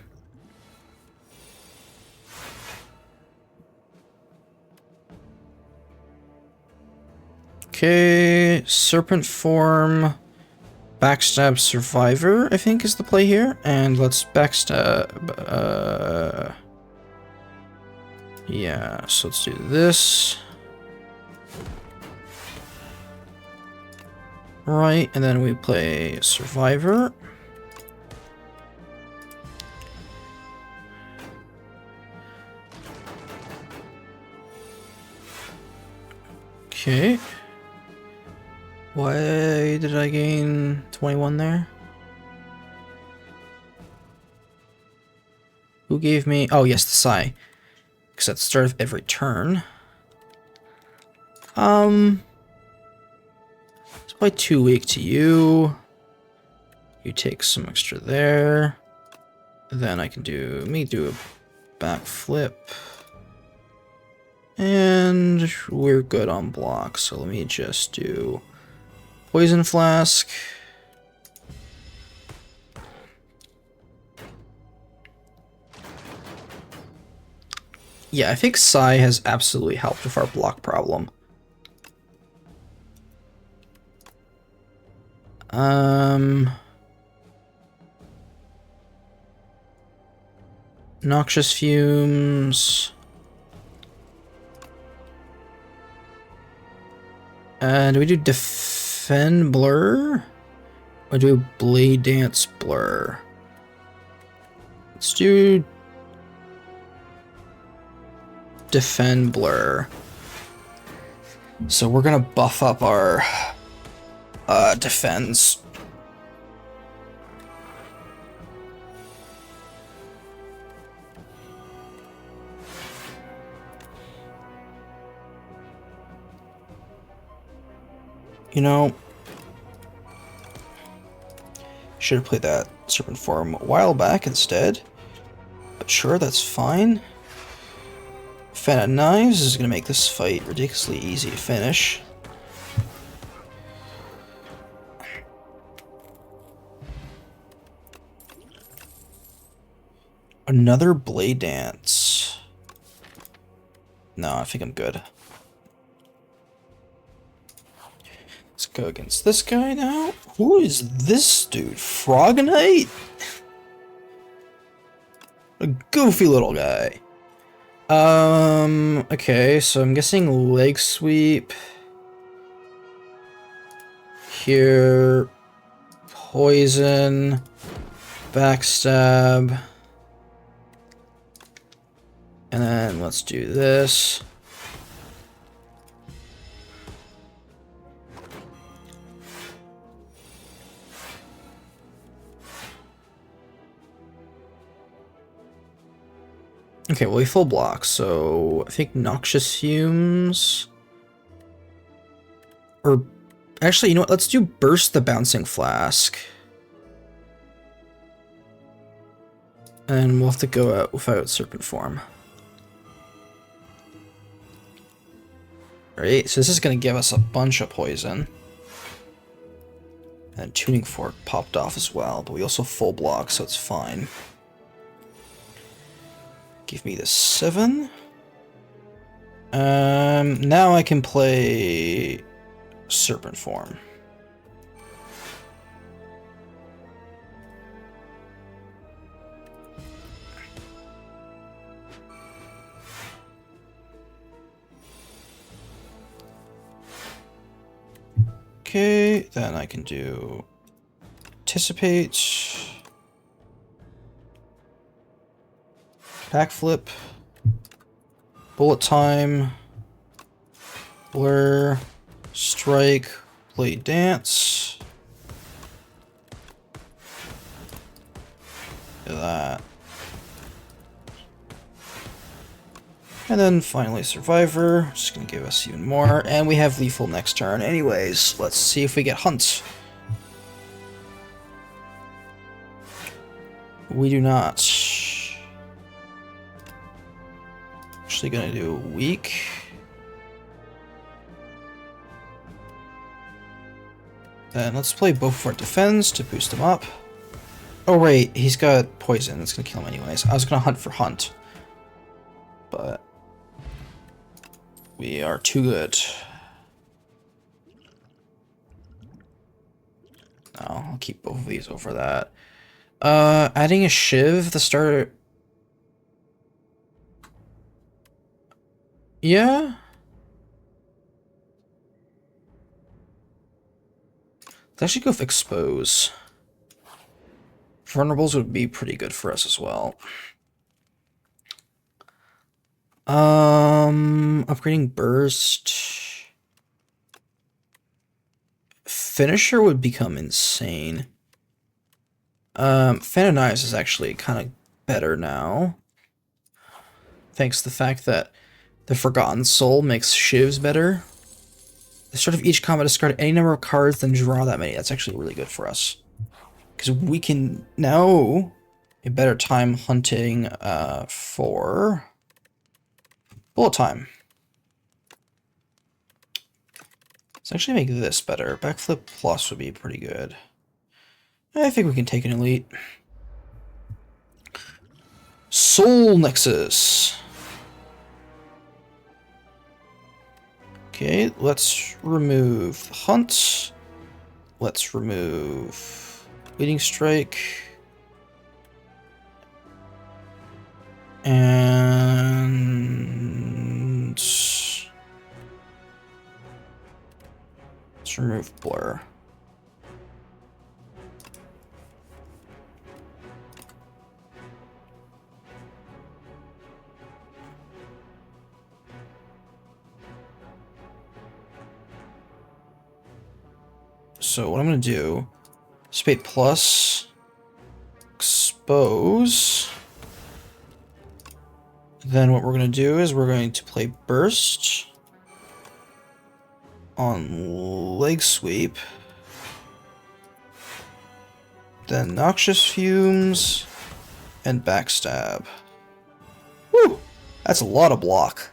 Okay, Serpent Form. Backstab Survivor, I think, is the play here. And let's backstab... yeah, so let's do this. Right, and then we play Survivor. Okay. Why did I gain 21 there? Who gave me... oh, yes, the Psy. Because at the start of every turn. It's probably too weak to you. You take some extra there. Then I can do... me do a backflip. And we're good on block, so let me just do... Poison Flask. Yeah, I think Psy has absolutely helped with our block problem. Noxious Fumes. Do we do Defend Blur? Or do we Blade Dance Blur? Let's do Defend Blur. So we're gonna buff up our defense. You know, should have played that Serpent Form a while back instead. But sure, that's fine. Fan of Knives is going to make this fight ridiculously easy to finish. Another Blade Dance. No, I think I'm good. Let's go against this guy now. Who is this dude? Frognite? A goofy little guy. Okay, so I'm guessing leg sweep. Here. Poison. Backstab. And then let's do this. Okay, well, we full block, so I think Noxious Fumes. Or, actually, you know what? Let's do Burst the Bouncing Flask. And we'll have to go out without Serpent Form. Alright, so this is going to give us a bunch of poison. And Tuning Fork popped off as well, but we also full block, so it's fine. Give me the 7. Now I can play Serpent Form. Okay, then I can do Anticipate. Backflip. Bullet time. Blur. Strike. Blade dance. Look at that. And then finally Survivor, just gonna give us even more, and we have Lethal next turn. Anyways, let's see if we get Hunt. We do not. Actually gonna do Weak. Then let's play both of our defense to boost him up. Oh wait, he's got poison, that's gonna kill him anyways. I was gonna hunt for Hunt. But we are too good. No, I'll keep both of these over that. Adding a Shiv, the starter. Yeah. Let's actually go with Expose. Vulnerables would be pretty good for us as well. Upgrading Burst. Finisher would become insane. Fan of Knives is actually kind of better now. Thanks to the fact that the Forgotten Soul makes Shivs better. At the start of each combat, discard any number of cards, then draw that many. That's actually really good for us. Because we can now a better time hunting for bullet time. Let's actually make this better. Backflip plus would be pretty good. I think we can take an elite. Soul Nexus. Okay, let's remove Hunt. Let's remove Leading Strike. And let's remove Blur. So what I'm going to do, Spade plus, Expose. Then what we're going to do is we're going to play Burst on Leg Sweep. Then Noxious Fumes and Backstab. Woo! That's a lot of block.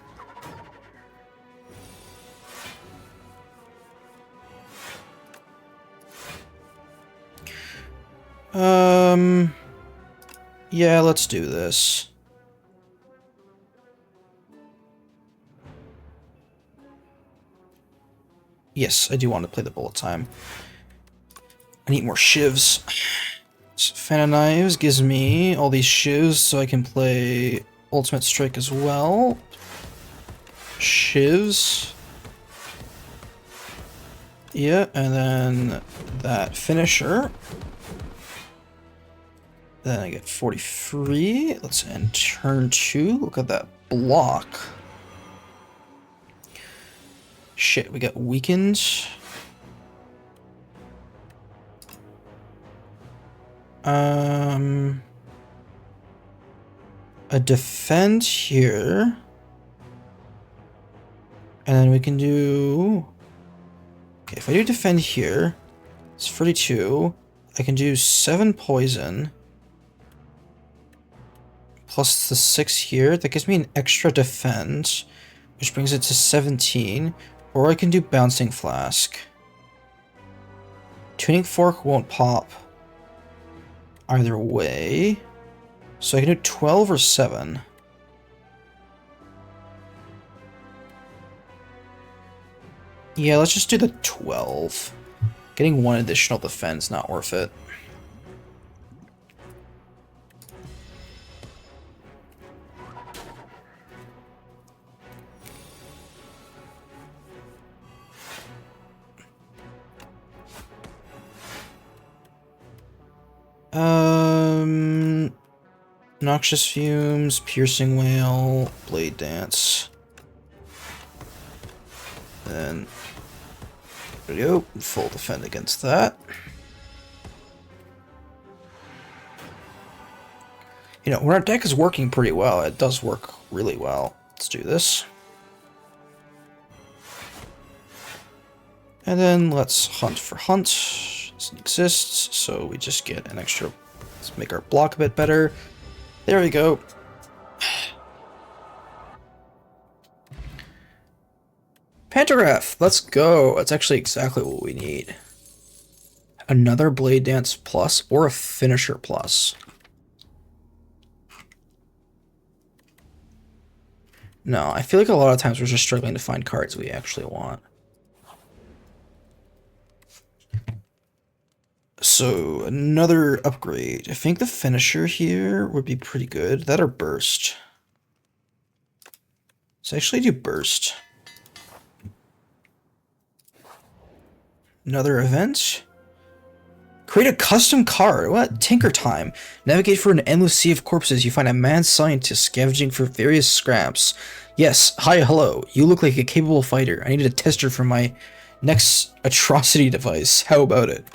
Yeah, let's do this. Yes, I do want to play the bullet time. I need more Shivs. So Fan of Knives gives me all these Shivs so I can play Ultimate Strike as well. Shivs. Yeah, and then that finisher. Then I get 43. Let's end turn 2. Look at that block. Shit, we got weakened. A defend here. And then we can do... Okay, if I do defend here, it's 42. I can do 7 poison. Plus the 6 here. That gives me an extra defense, which brings it to 17. Or I can do Bouncing Flask. Tuning Fork won't pop either way. So I can do 12 or 7. Yeah, let's just do the 12. Getting 1 additional defense, not worth it. Noxious Fumes, Piercing Wail, Blade Dance. Then, there we go, full defend against that. You know, when our deck is working pretty well, it does work really well. Let's do this. And then let's hunt for hunt. Doesn't exist, so we just get an extra. Let's make our block a bit better. There we go. Pantograph, let's go. That's actually exactly what we need. Another Blade Dance plus or a Finisher plus. No, I feel like a lot of times we're just struggling to find cards we actually want. So, another upgrade. I think the Finisher here would be pretty good. That or Burst. Let's actually do Burst. Another event. Create a custom card. What? Tinker Time. Navigate for an endless sea of corpses. You find a mad scientist scavenging for various scraps. Yes. Hi, hello. You look like a capable fighter. I needed a tester for my next atrocity device. How about it?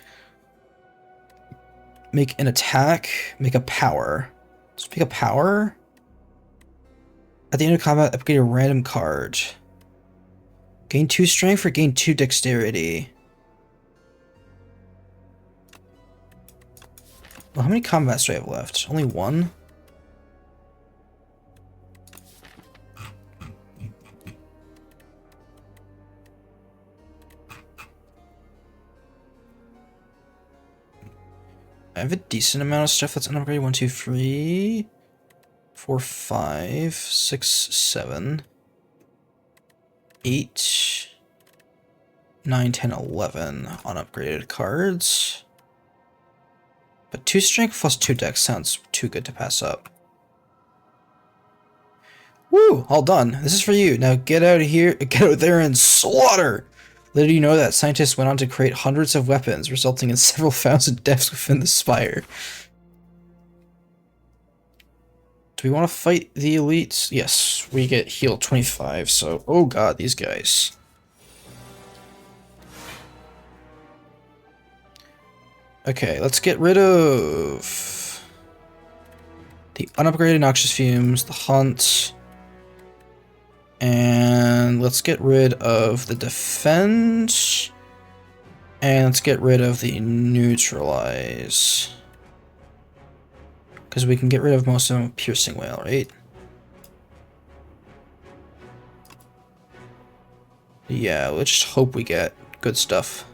Make an attack. Make a power. Let's make a power. At the end of combat, upgrade a random card. Gain 2 strength or gain 2 dexterity. Well, how many combats do I have left? Only 1? I have a decent amount of stuff that's unupgraded. 1, 2, 3, 4, 5, 6, 7, 8, 9, 10, 11 unupgraded cards. But 2 strength plus 2 dex sounds too good to pass up. Woo! All done. This is for you. Now get out of here, get out there and slaughter! Little do you know that scientists went on to create hundreds of weapons, resulting in several thousand deaths within the Spire. Do we want to fight the elites? Yes, we get healed 25, so... Oh god, these guys. Okay, let's get rid of the unupgraded Noxious Fumes, the Hunt, and let's get rid of the Defend, and let's get rid of the Neutralize. Because we can get rid of most of them with Piercing Wail, right? Yeah, let's just hope we get good stuff.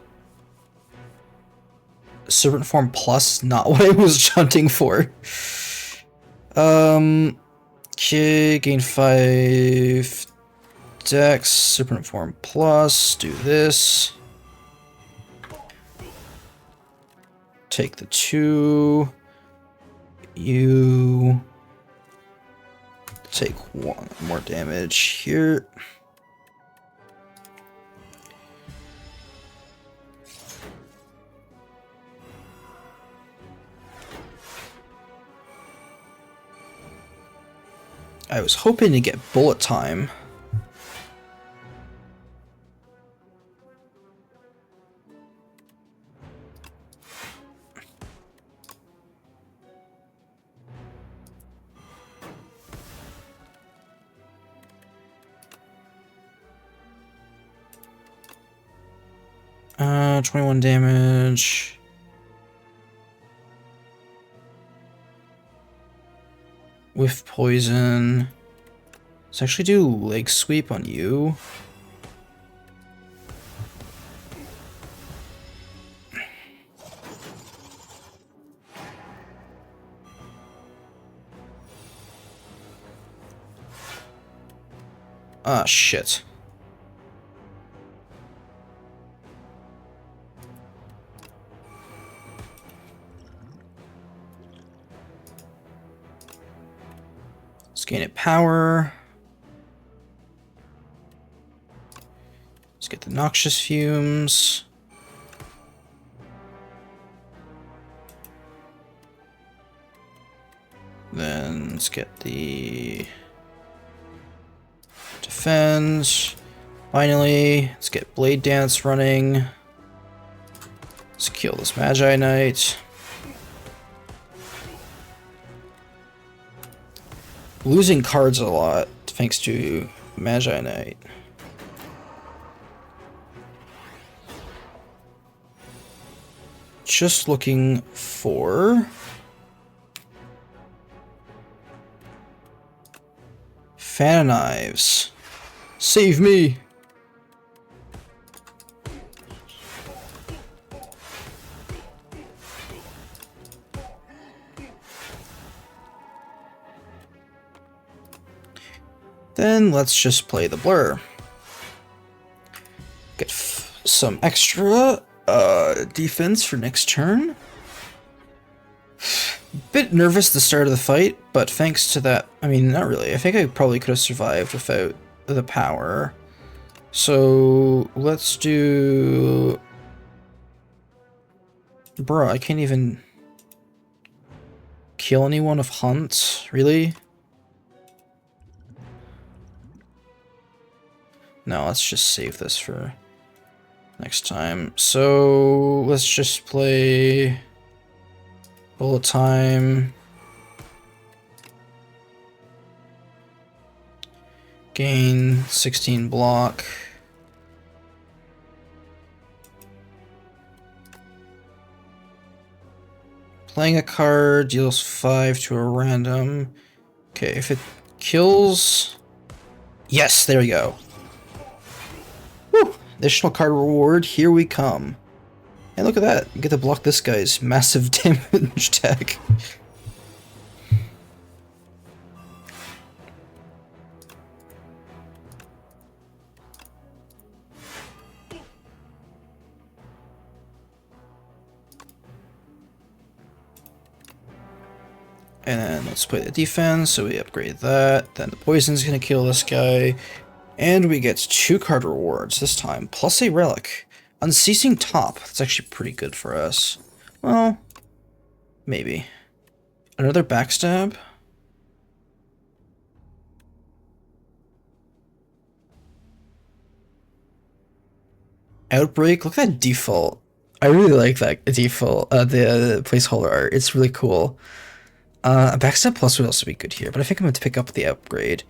Serpent Form Plus, not what I was hunting for. Okay, gain 5 dex, Serpent Form Plus, do this. Take the 2. You take 1 more damage here. I was hoping to get bullet time. Uh, 21 damage. With poison. Let's actually do leg sweep on you. Ah, shit. Let's gain it power. Let's get the Noxious Fumes. Then let's get the defense. Finally, let's get Blade Dance running. Let's kill this Magi Knight. Losing cards a lot thanks to Magi Knight. Just looking for Fan of Knives. Save me! Then let's just play the Blur. Get some extra defense for next turn. Bit nervous at the start of the fight, but thanks to that, I mean, not really. I think I probably could have survived without the power. So let's do... Bruh, I can't even kill anyone of Hunt, really? No, let's just save this for next time. So let's just play Bullet Time. Gain 16 block. Playing a card deals 5 to a random. Okay, if it kills... Yes, there we go. Woo! Additional card reward, here we come. And look at that, you get to block this guy's massive damage tag. And then let's play the defense, so we upgrade that. Then the poison's gonna kill this guy. And we get 2 card rewards this time, plus a relic. Unceasing Top, that's actually pretty good for us. Well, maybe. Another backstab? Outbreak, look at that default. I really like that default, the placeholder art, it's really cool. A backstab plus would also be good here, but I think I'm going to pick up the upgrade.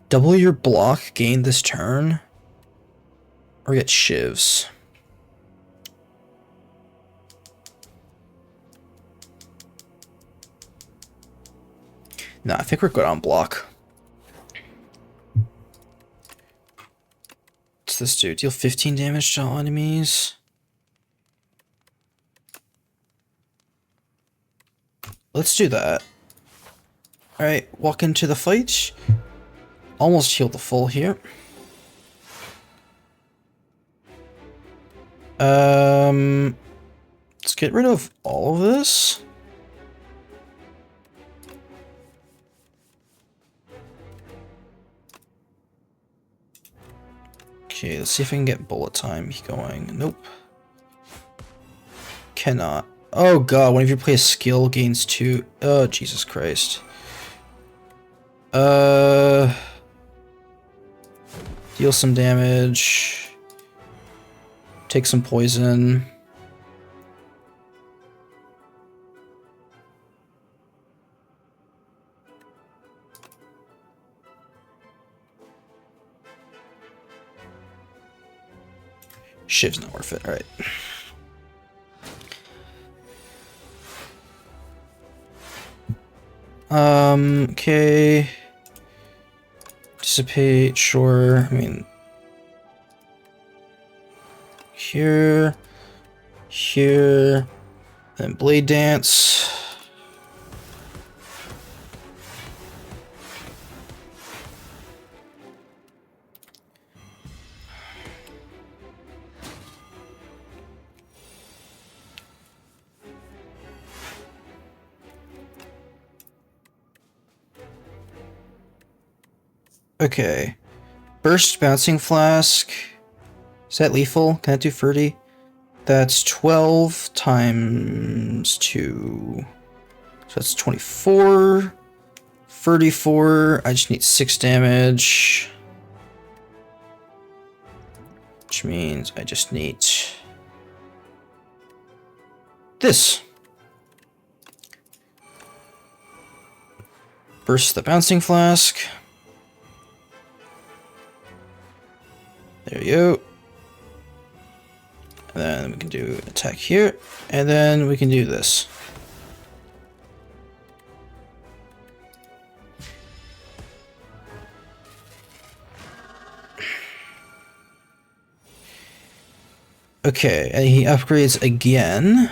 Double your block gain this turn, or get Shivs. No, I think we're good on block. What's this do? Deal 15 damage to all enemies. Let's do that. Alright, walk into the fight. Almost healed the full here. Let's get rid of all of this. Okay, let's see if I can get bullet time going. Nope. Cannot. Oh god, whenever you play a skill gains 2. Oh, Jesus Christ. Deal some damage. Take some poison. Shiv's not worth it, alright. Okay. Dissipate, sure. I mean, here, then Blade Dance. Okay. Burst Bouncing Flask. Is that lethal? Can that do 30? That's 12 times 2. So that's 24, 34. I just need 6 damage. Which means I just need this. Burst the bouncing flask. There you go. And then we can do an attack here. And then we can do this. Okay, and he upgrades again.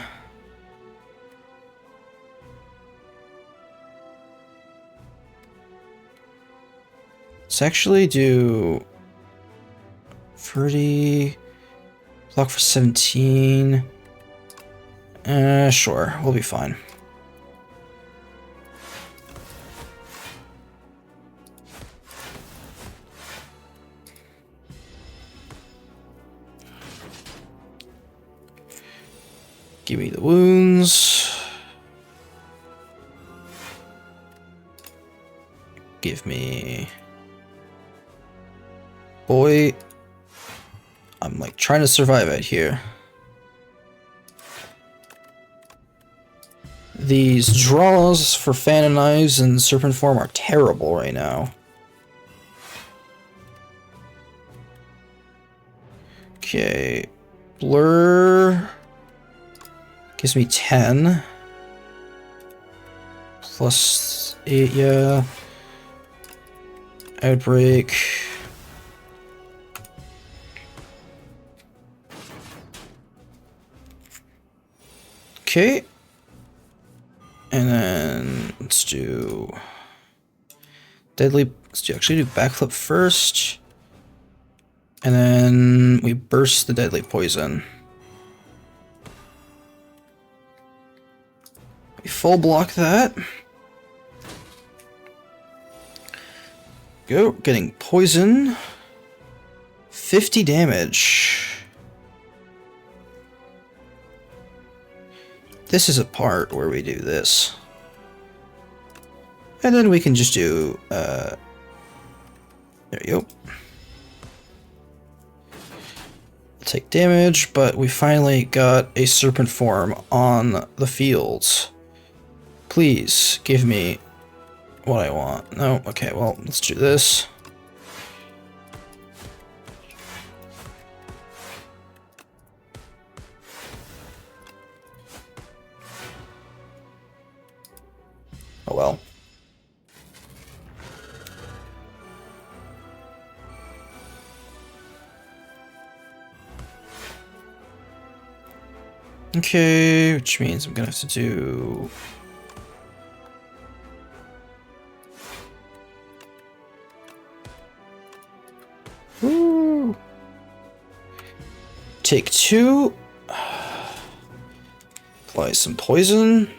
Let's actually do 30, block for 17. Sure, we'll be fine. Give me the wounds. Give me... Boy. I'm like trying to survive out here. These draws for fan and knives and serpent form are terrible right now. Okay. Blur gives me 10. Plus 8, yeah. Outbreak. Okay. And then let's do deadly. Actually do backflip first. And then we burst the deadly poison. We full block that. Go, getting poison. 50 damage. This is a part where we do this. And then we can just do, there you go. Take damage, but we finally got a serpent form on the field. Please give me what I want. No, okay, well, let's do this. Oh well. Okay, which means I'm gonna have to do... Woo! Take 2. Apply some poison.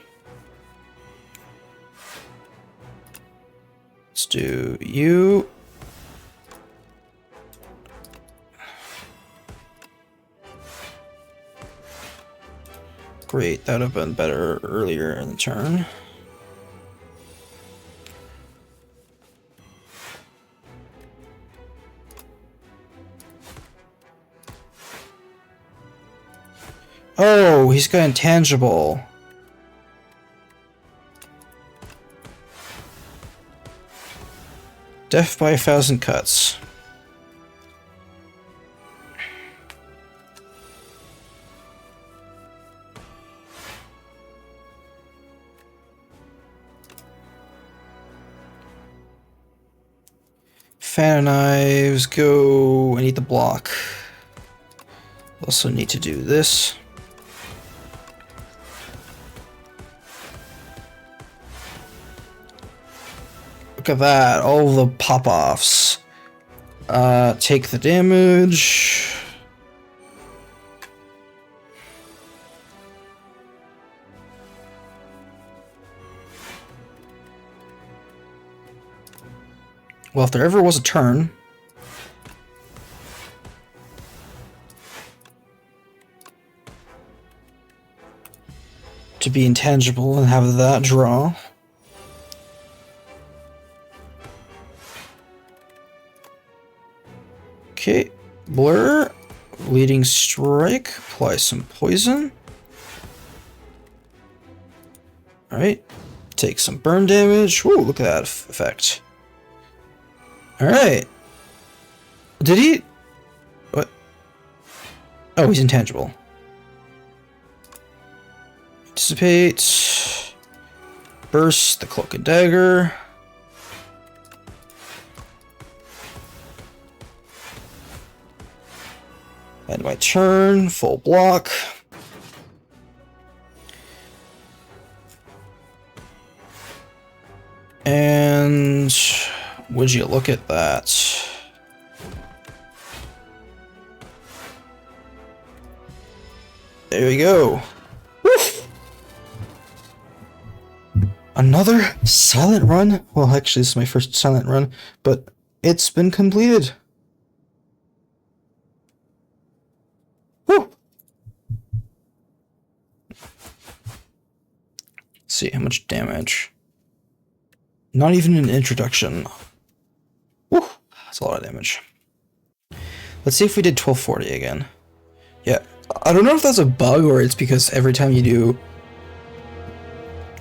Let's do you. Great, that would have been better earlier in the turn. Oh, he's got intangible. Death by 1,000 cuts. Fan knives, go. I need the block. Also need to do this. Look at that, all the pop-offs. Take the damage. Well, if there ever was a turn... to be intangible and have that draw. Okay, blur, leading strike, apply some poison. Alright, take some burn damage. Whoa, look at that effect. Alright. Did he... What? Oh, he's intangible. Anticipate. Burst the cloak and dagger. End my turn, full block. And would you look at that? There we go. Woof. Another silent run? Well, actually, this is my first silent run, but it's been completed. Woo. Let's see how much damage. Not even an introduction. Woo. That's a lot of damage. Let's see if we did 1240 again. Yeah. I don't know if that's a bug or it's because every time you do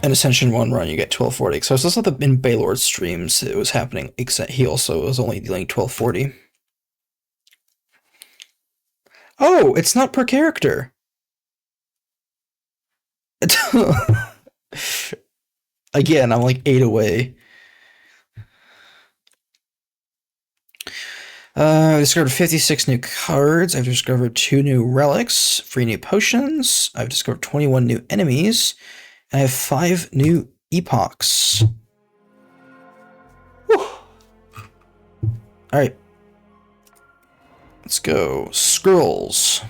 an Ascension 1 run, you get 1240. So I saw that in Baylord's streams it was happening, except he also was only dealing 1240. Oh, it's not per character. Again, I'm like 8 away. I've discovered 56 new cards. I've discovered 2 new relics, 3 new potions. I've discovered 21 new enemies. And I have 5 new epochs. Alright. Let's go. Scrolls.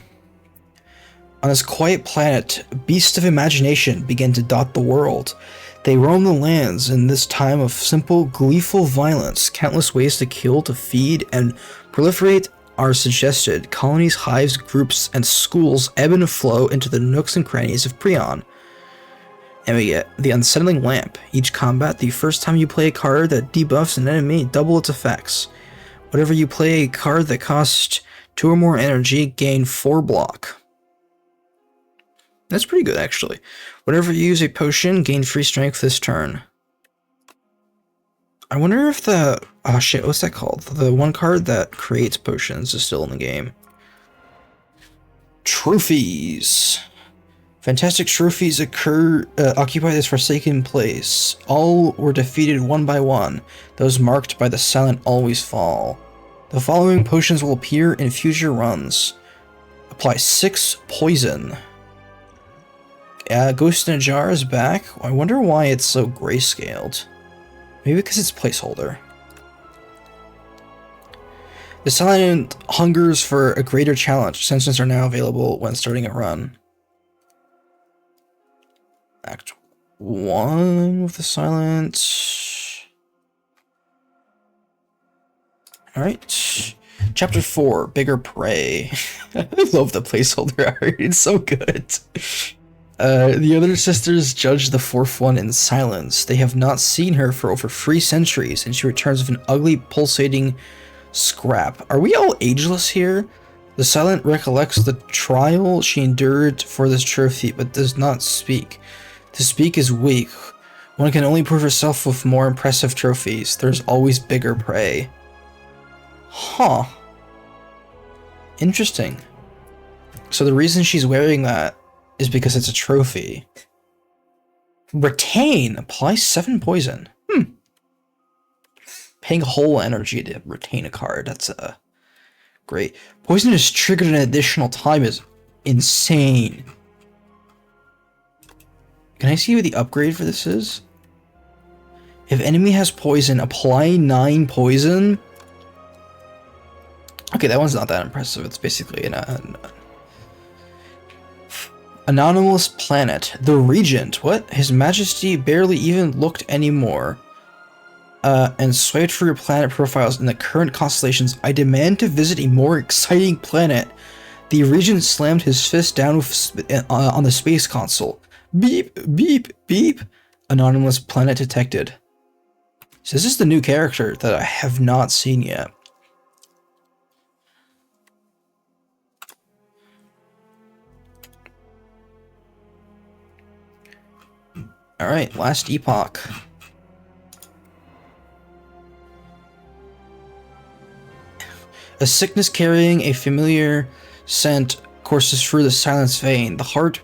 On this quiet planet, beasts of imagination begin to dot the world. They roam the lands in this time of simple, gleeful violence. Countless ways to kill, to feed, and proliferate are suggested. Colonies, hives, groups, and schools ebb and flow into the nooks and crannies of Prion. And we get the Unsettling Lamp. Each combat, the first time you play a card that debuffs an enemy, double its effects. Whenever you play a card that costs 2 or more energy, gain 4 block. That's pretty good, actually. Whenever you use a potion, gain free strength this turn. I wonder if the... Oh shit, what's that called? The one card that creates potions is still in the game. Trophies. Fantastic trophies occupy this forsaken place. All were defeated one by one. Those marked by the silent always fall. The following potions will appear in future runs. Apply 6 poison. Ghost in a Jar is back. I wonder why it's so grayscaled. Maybe because it's placeholder. The Silent hungers for a greater challenge. Sentences are now available when starting a run. Act 1 with the Silent. Alright. Chapter 4, Bigger Prey. I love the placeholder art. It's so good. The other sisters judge the fourth one in silence. They have not seen her for over 3 centuries, and she returns with an ugly, pulsating scrap. Are we all ageless here? The Silent recollects the trial she endured for this trophy, but does not speak. To speak is weak. One can only prove herself with more impressive trophies. There's always bigger prey. Huh. Interesting. So the reason she's wearing that is because it's a trophy. Retain. Apply 7 poison. Paying whole energy to retain a card. That's great. Poison is triggered an additional time is insane. Can I see what the upgrade for this is? If enemy has poison, apply 9 poison. Okay, that one's not that impressive. It's basically an anonymous planet. The Regent. What? His Majesty barely even looked anymore. And swiped for your planet profiles in the current constellations. I demand to visit a more exciting planet. The Regent slammed his fist down on the space console. Beep, beep, beep. Anonymous planet detected. So this is the new character that I have not seen yet. Alright, last epoch. A sickness carrying a familiar scent courses through the silence vein. The heart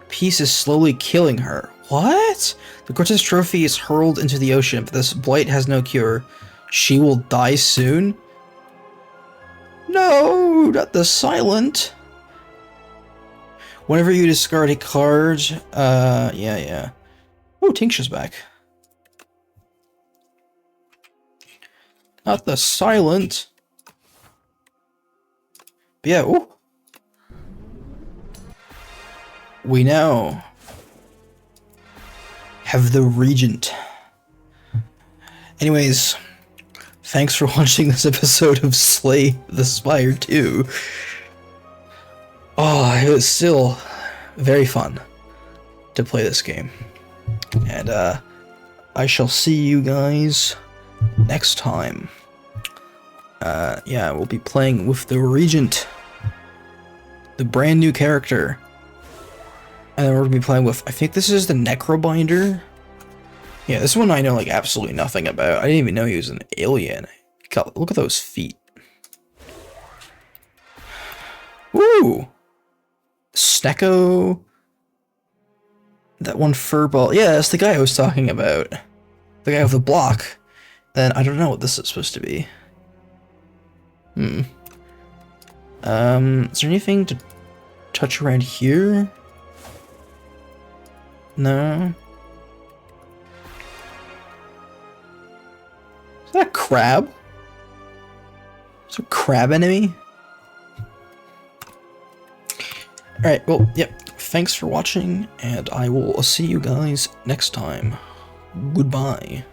piece is slowly killing her. What? The Cortez trophy is hurled into the ocean, but this blight has no cure. She will die soon? No, not the silent. Whenever you discard a card, yeah. Oh, Tincture's back. Not the silent. But yeah, ooh. We now have the Regent. Anyways, thanks for watching this episode of Slay the Spire 2. Oh, it was still very fun to play this game. And I shall see you guys next time. Yeah, we'll be playing with the Regent, the brand new character. And then we're gonna be playing with, I think this is the Necrobinder. Yeah, this one I know like absolutely nothing about. I didn't even know he was an alien. God, look at those feet. Woo! Snecko. That one furball. Yeah, that's the guy I was talking about. The guy with the block. Then I don't know what this is supposed to be. Is there anything to touch around here? No. Is that a crab? Is there a crab enemy? Alright, well, yep. Thanks for watching, and I will see you guys next time. Goodbye.